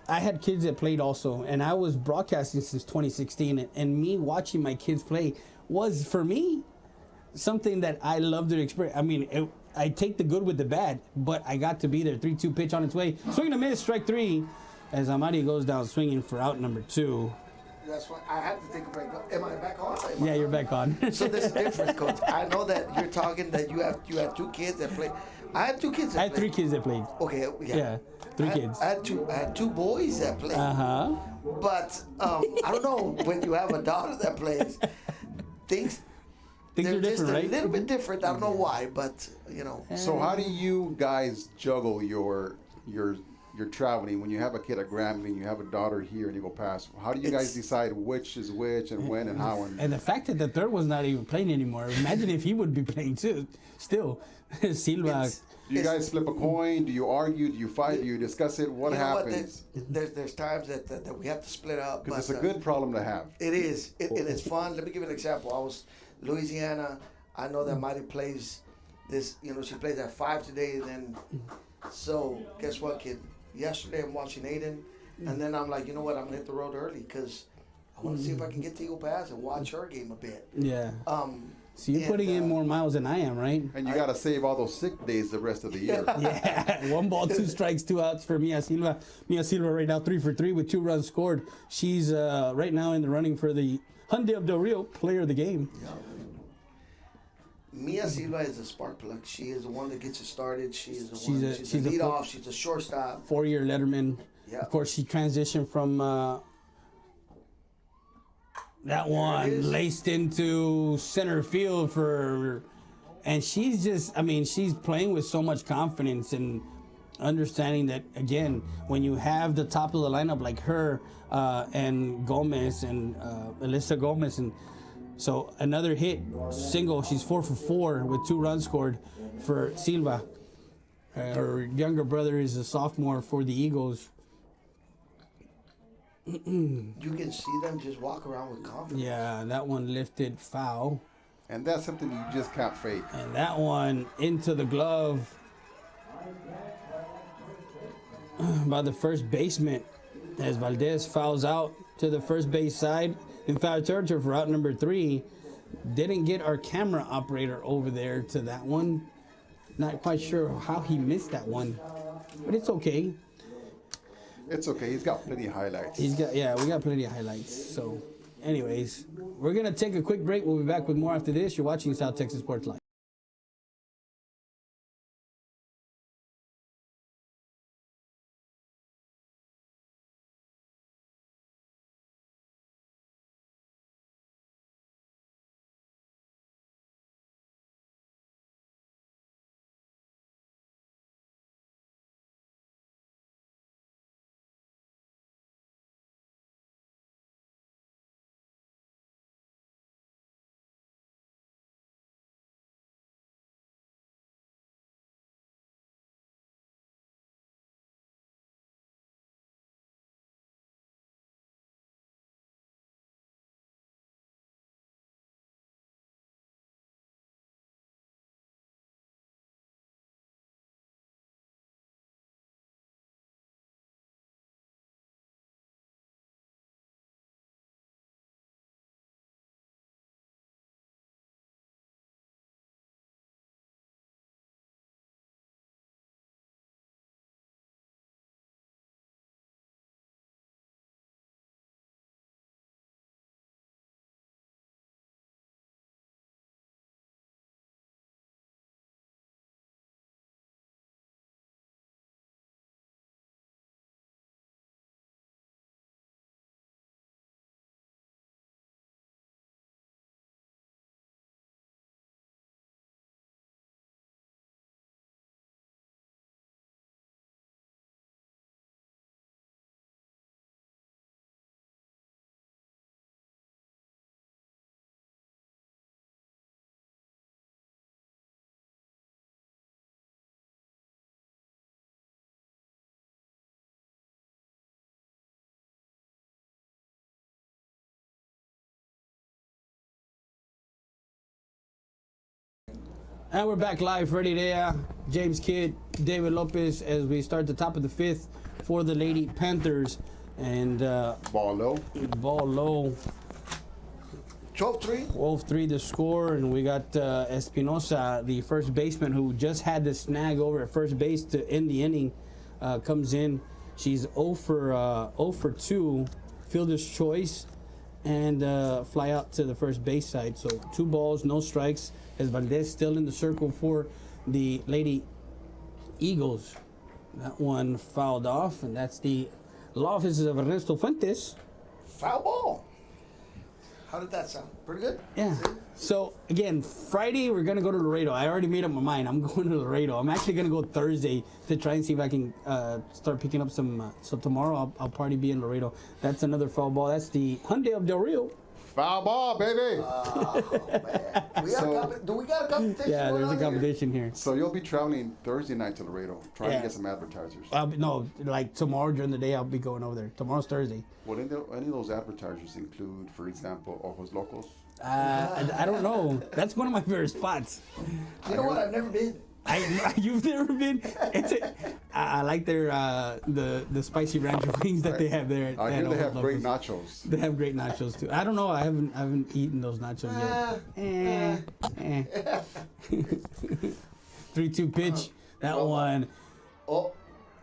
I had kids that played also, and I was broadcasting since 2016, and me watching my kids play was, for me, something that I love to experience. I mean, I take the good with the bad, but I got to be there. 3-2 pitch on its way. Swing and a miss, strike 3, as Amadi goes down swinging for out number 2.
That's why I have to take a break. Am I back on?
Yeah, you're back on.
So there's a difference, Coach. I know that you're talking that you have 2 kids that play. I had 2 kids that
I had 3
played.
kids that played.
Okay,
Yeah, 3 kids.
I had 2 boys that played.
Uh-huh.
But I don't know, when you have a daughter that plays, things
Things
they're
are
just
different,
a
right?
little bit different. I don't know why, but you know.
So how do you guys juggle your traveling when you have a kid at Grambling, you have a daughter here, and you go past? How do you guys decide which is which and when and how?
And the fact that the third one's not even playing anymore. Imagine if he would be playing too. Still, Silva.
It's-
Do you guys flip a coin? Do you argue? Do you fight? Do you discuss it? What
You know what,
happens?
there's times that we have to split up.
Because
but,
it's a good problem to have.
It is. And it's fun. Let me give you an example. I was Louisiana. I know that Marty plays this. You know, she plays at 5 today. Then, so guess what, kid? Yesterday I'm watching Aiden, and then I'm like, you know what? I'm gonna hit the road early because I want to see if I can get to Eagle Pass and watch her game a bit.
Yeah. So you're
and,
putting in more miles than I am, right?
And you got to save all those sick days the rest of the year.
Yeah. 1 ball, 2 strikes, 2 outs for Mia Silva. Mia Silva right now 3 for 3 with 2 runs scored. She's right now in the running for the Hyundai of Del Rio Player of the Game.
Yeah. Mia Silva is a spark plug. She is the one that gets it started. She is the one. She's a lead off. She's a shortstop.
4-year letterman.
Yeah.
Of course, she transitioned from that one laced into center field and she's just, I mean, she's playing with so much confidence and understanding that, again, when you have the top of the lineup like her and Gomez and Alyssa Gomez, and so another hit, single, she's 4 for 4 with 2 runs scored for Silva. Her younger brother is a sophomore for the Eagles.
You can see them just walk around with confidence.
Yeah, that one lifted foul.
And that's something you just can't fake.
And that one into the glove by the first baseman as Valdez fouls out. to the first base side in foul territory for out number 3. Didn't get our camera operator over there to that one. Not quite sure how he missed that one, but it's okay.
It's okay. He's got plenty of highlights.
We got plenty of highlights. So, anyways, we're gonna take a quick break. We'll be back with more after this. You're watching South Texas Sports Live. And we're back live, Freddie Rea, James Kidd, David Lopez, as we start the top of the 5th for the Lady Panthers. And
Ball low.
Ball low.
12-3.
12-3 the score, and we got Espinosa, the first baseman who just had the snag over at first base to end the inning, comes in. She's 0 for 2, fielder's choice, and fly out to the first base side. So 2 balls, no strikes, as Valdez still in the circle for the Lady Eagles. That one fouled off, and that's the law offices of Ernesto Fuentes.
Foul ball. How did that sound? Pretty good?
Yeah. So, again, Friday, we're going to go to Laredo. I already made up my mind. I'm going to Laredo. I'm actually going to go Thursday to try and see if I can start picking up some. So, tomorrow, I'll probably be in Laredo. That's another foul ball. That's the Hyundai of Del Rio.
Foul ball, baby.
Man. Do we got a competition?
Yeah, there's a competition here.
So you'll be traveling Thursday night to Laredo, trying to get some advertisers.
No, like tomorrow during the day, I'll be going over there. Tomorrow's Thursday.
Would any of those advertisers include, for example, Ojos Locos?
I don't know. That's one of my favorite spots.
You know what? I've never been.
You've never been? I like their the spicy rancher wings that they have there.
I hear they have great nachos.
They have great nachos too. I don't know. I haven't eaten those nachos yet. 3-2 pitch. That one.
Oh.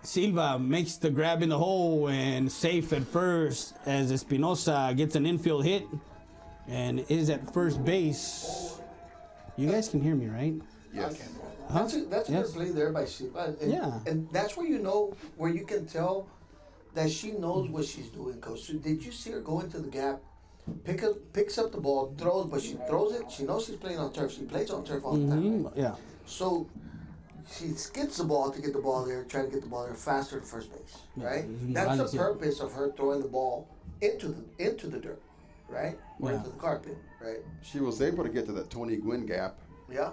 Silva makes the grab in the hole and safe at first as Espinosa gets an infield hit and is at first base. You guys can hear me, right?
Yes.
Huh?
That's a good play there by Silva. And that's where where you can tell that she knows what she's doing, Coach. So did you see her go into the gap, picks up the ball, throws, but she throws it. She knows she's playing on turf. She plays on turf all the time. Right?
Yeah.
So she skips the ball to get the ball there, trying to get the ball there faster to first base, right? That's the purpose of her throwing the ball into the dirt, right? Or into the carpet, right?
She was able to get to that Tony Gwynn gap.
Yeah.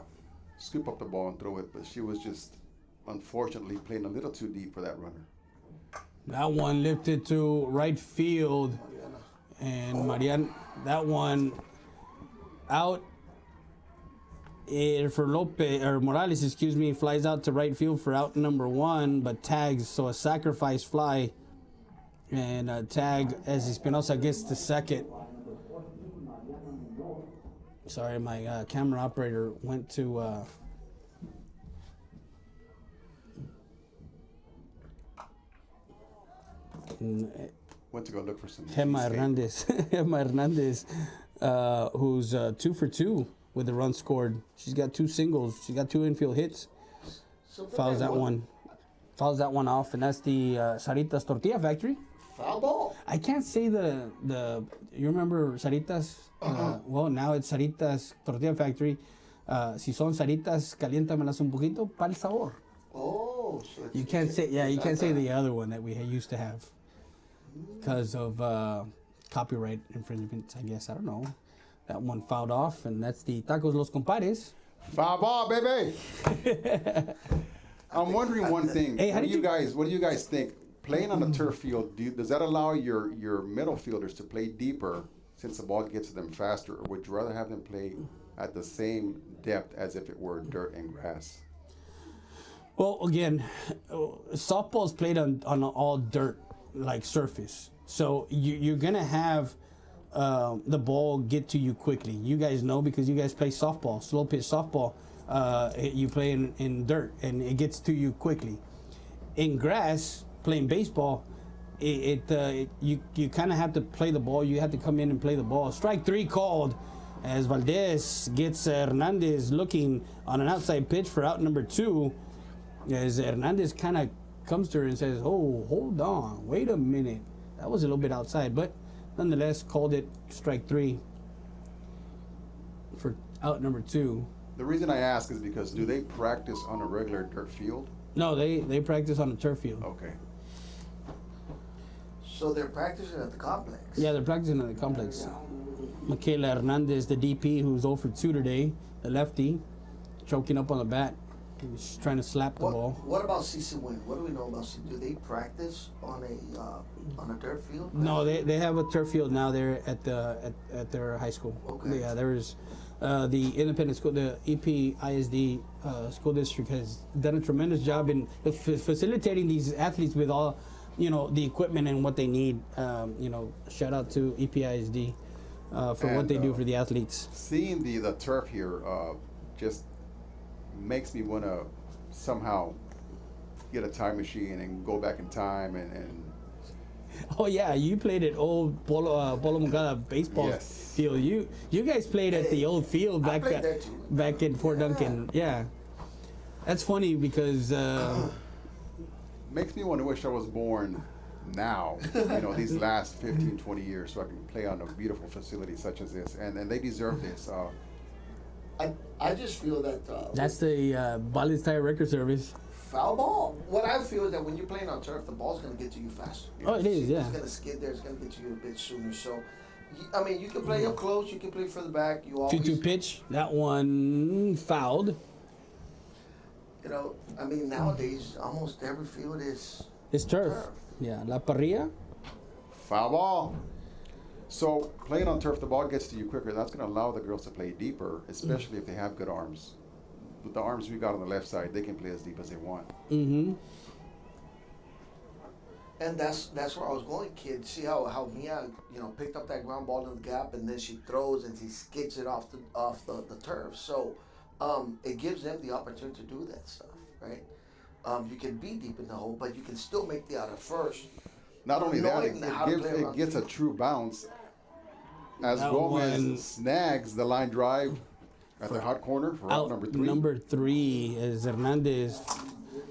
Scoop up the ball and throw it, but she was just unfortunately playing a little too deep for that runner.
That one lifted to right field, and Mariana, that one out for Morales, flies out to right field for out number 1, but tags, so a sacrifice fly And tag as Espinosa gets the second. Sorry, my camera operator went to
Went to go look for some.
Gemma Hernandez. Gemma Hernandez, who's 2 for 2 with the run scored. She's got 2 singles. She got 2 infield hits. Fouls that one. Fouls that one off, and that's the Sarita's Tortilla Factory.
Foul ball.
I can't say the you remember Sarita's? Well, now it's Sarita's Tortilla Factory. Si son Saritas, caliéntamelas un poquito para el sabor.
Oh, so
You can't say, yeah, you can't say the other one that we used to have because of copyright infringements, I guess. I don't know. That one fouled off, and that's the Tacos Los Compadres.
Foul ball, baby. I'm wondering one thing.
Hey,
what do you guys think? Playing on a turf field, does that allow your middle fielders to play deeper since the ball gets to them faster, or would you rather have them play at the same depth as if it were dirt and grass?
Well, again, softball is played on all dirt like surface, so you're gonna have the ball get to you quickly. You guys know because you guys play softball, slow pitch softball. You play in dirt and it gets to you quickly. In grass, playing baseball, you kind of have to play the ball. You have to come in and play the ball. Strike 3 called as Valdez gets Hernandez looking on an outside pitch for out number 2. As Hernandez kind of comes to her and says, "Oh, hold on, wait a minute." That was a little bit outside, but nonetheless called it strike 3 for out number 2.
The reason I ask is because do they practice on a regular dirt field?
No, they practice on a turf field.
Okay.
So they're practicing at the complex.
Yeah, they're practicing at the complex. Michaela Hernandez, the DP, who's 0 for 2 today, the lefty, choking up on the bat. He's trying to slap the ball.
What about CC Win? What do we know about CC? Do they practice on a dirt field?
No, they have a turf field now there at their high school.
Okay.
Yeah, there's the independent school, the EPISD school district has done a tremendous job in facilitating these athletes with all, the equipment and what they need. Shout out to EPISD for what they do for the athletes.
Seeing the turf here just makes me want to somehow get a time machine and go back in time and
Oh yeah, you played at old Polo Mugala baseball
Yes.
field. You guys played at the old field
I
back
played there too.
back in Fort Duncan. Yeah, that's funny because
makes me want to wish I was born now, these last 15, 20 years, so I can play on a beautiful facility such as this, and they deserve this.
I just feel that
that's the Bali's Tire Record Service.
foul ball. What I feel is that when you're playing on turf, the ball's going to get to you faster.
Oh, it is, yeah.
It's going to skid there. It's going to get to you a bit sooner. So, you can play up close. You can play further back. You always
2-2 pitch. That one fouled.
Nowadays, almost every field is
It's turf. Yeah, La Parrilla.
Foul ball. So playing on turf, the ball gets to you quicker. That's going to allow the girls to play deeper, especially if they have good arms. With the arms we got on the left side, they can play as deep as they want.
Mm-hmm.
And that's where I was going, kid. See how Mia, picked up that ground ball in the gap, and then she throws and she skids it off the turf. So, it gives them the opportunity to do that stuff, right? You can be deep in the hole, but you can still make the out at first.
Not only that,
Knowing how to play
it
around
gets
the
a true bounce as
That
Gomez
one-
snags the line drive at the hot corner for out number 3.
Number 3 is Hernandez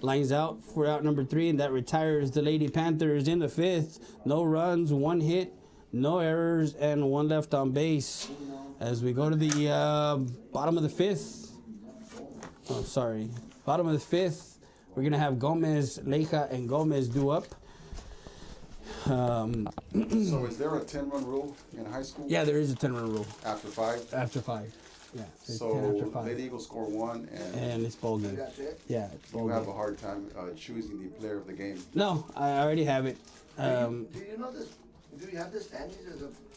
lines out for out number 3, and that retires the Lady Panthers in the 5th. No runs, 1 hit, no errors, and 1 left on base. As we go to the bottom of the 5th. Oh, sorry. Bottom of the 5th, we're going to have Gomez, Leija, and Gomez due up.
So is there a 10-run rule in high school?
Yeah, there is a 10-run rule
After 5?
after 5. Yeah, it's
So
10 after 5.
Lady Eagles score 1,
And it's ball game.
That's it.
Yeah, it's ball
you have a
game.
hard time choosing the player of the game.
No, I already have it.
Do you know this? Do you have the standings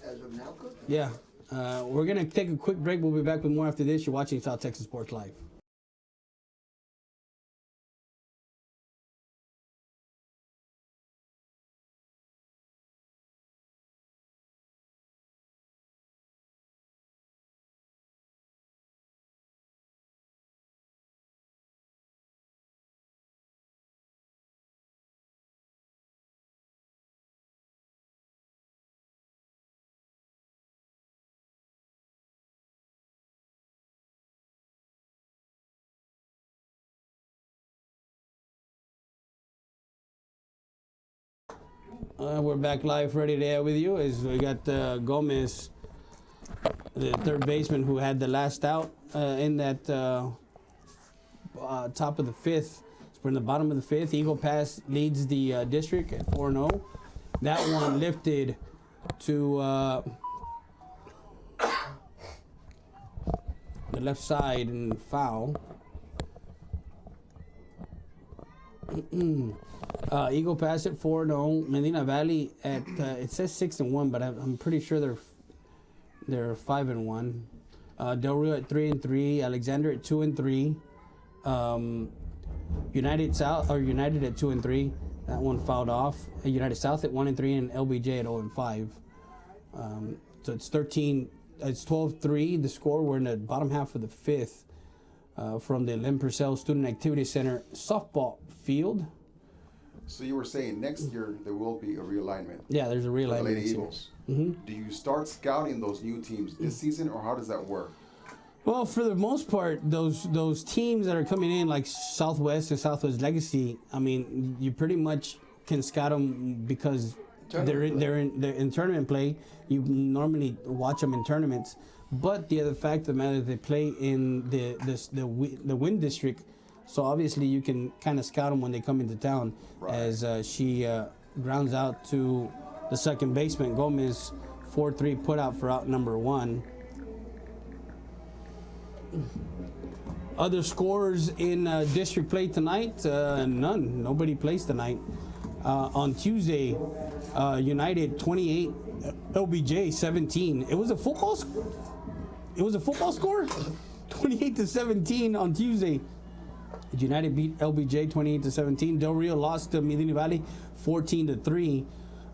as of now, Coach?
Yeah. We're going to take a quick break. We'll be back with more after this. You're watching South Texas Sports Live. We're back live, ready to air with you. As we got Gomez, the third baseman who had the last out in that top of the fifth. So we're in the bottom of the fifth. Eagle Pass leads the district at 4-0. That one lifted to the left side and foul. Eagle Pass at 4-0. Medina Valley at it says 6-1, but I'm pretty sure they're 5-1. Del Rio at 3-3. Alexander at 2-3. United at 2-3. That one fouled off. United South at 1-3 and LBJ at 0-5. So it's 13. It's 12-3. The score. We're in the bottom half of the fifth from the Lynn Purcell Student Activity Center softball field.
So you were saying next year there will be a realignment.
Yeah, there's a realignment.
For the Lady Eagles.
Mm-hmm.
Do you start scouting those new teams this season, or how does that work?
Well, for the most part, those teams that are coming in, like Southwest and Southwest Legacy, I mean, you pretty much can scout them because they're in tournament play. You normally watch them in tournaments. But the other fact of the matter is they play in the Win District, so obviously you can kind of scout them when they come into town. Right. As she grounds out to the second baseman, Gomez, 4-3 put out for out number 1. Other scores in district play tonight, none. Nobody plays tonight. On Tuesday, United 28, LBJ 17. It was a football score. 28-17 on Tuesday. United beat LBJ 28-17. Del Rio lost to Medina Valley 14-3.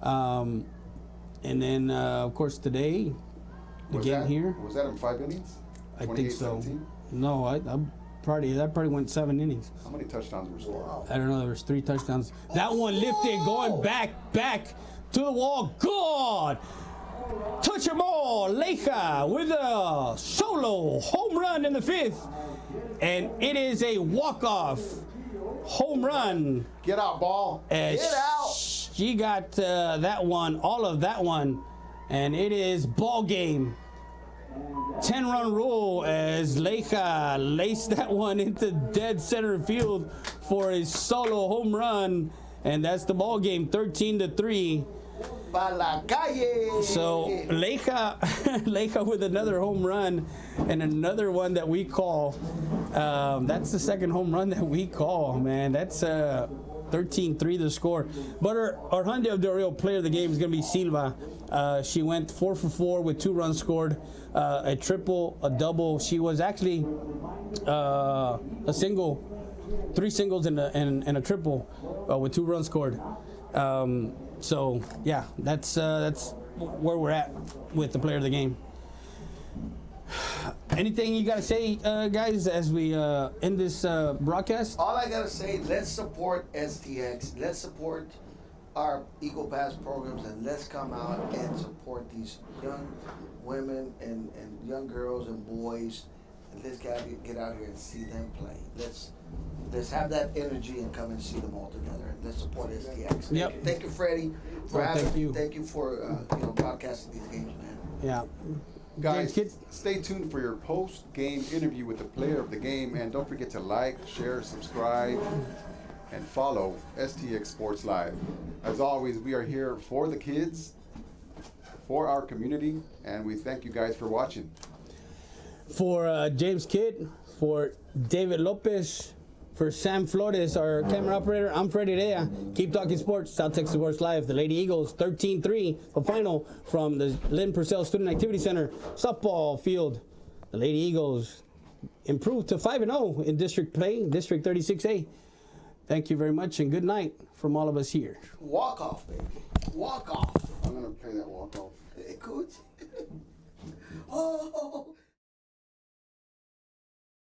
And then, of course, today, the game here.
Was that in 5 innings?
I think so.
17?
No, that probably went 7 innings.
How many touchdowns were scored?
I don't know. There was 3 touchdowns. That one lifted, going back to the wall. Good. Touch 'em all. Leija with a solo home run in the 5th. And it is a walk-off home run.
Get out, ball.
Get out.
She got that one, all of that one. And it is ball game. 10-run rule as Leija laced that one into dead center field for a solo home run. And that's the ball game, 13-3.
Pa la calle.
So Leija with another home run and another one that we call. That's the second home run that we call, man. That's 13-3 the score. But our Hyundai of Del Rio player of the game is going to be Silva. She went 4 for 4 with 2 runs scored, a triple, a double. She was actually a single, 3 singles and a triple with 2 runs scored. So yeah, that's where we're at with the player of the game. Anything you gotta say, guys, as we end this broadcast?
All I gotta say, let's support STX. Let's support our Eagle Pass programs, and let's come out and support these young women and young girls and boys. And let's get out here and see them play. Let's have that energy and come and see them all together. And let's support STX.
Yep.
Thank you, Freddie, for having
thank
me.
you.
Thank you for broadcasting these games, man.
Yeah.
Guys,
James,
stay tuned for your post-game interview with the player of the game. And don't forget to like, share, subscribe, and follow STX Sports Live. As always, we are here for the kids, for our community, and we thank you guys for watching.
For James Kidd, for David Lopez, for Sam Flores, our camera operator, I'm Freddie Rea. Keep talking sports. South Texas Sports Live. The Lady Eagles 13-3, the final from the Lynn Purcell Student Activity Center softball field. The Lady Eagles improved to 5-0 in district play, District 36A. Thank you very much and good night from all of us here.
Walk off, baby. Walk off.
I'm going to play that walk-off.
Hey, coach. Oh.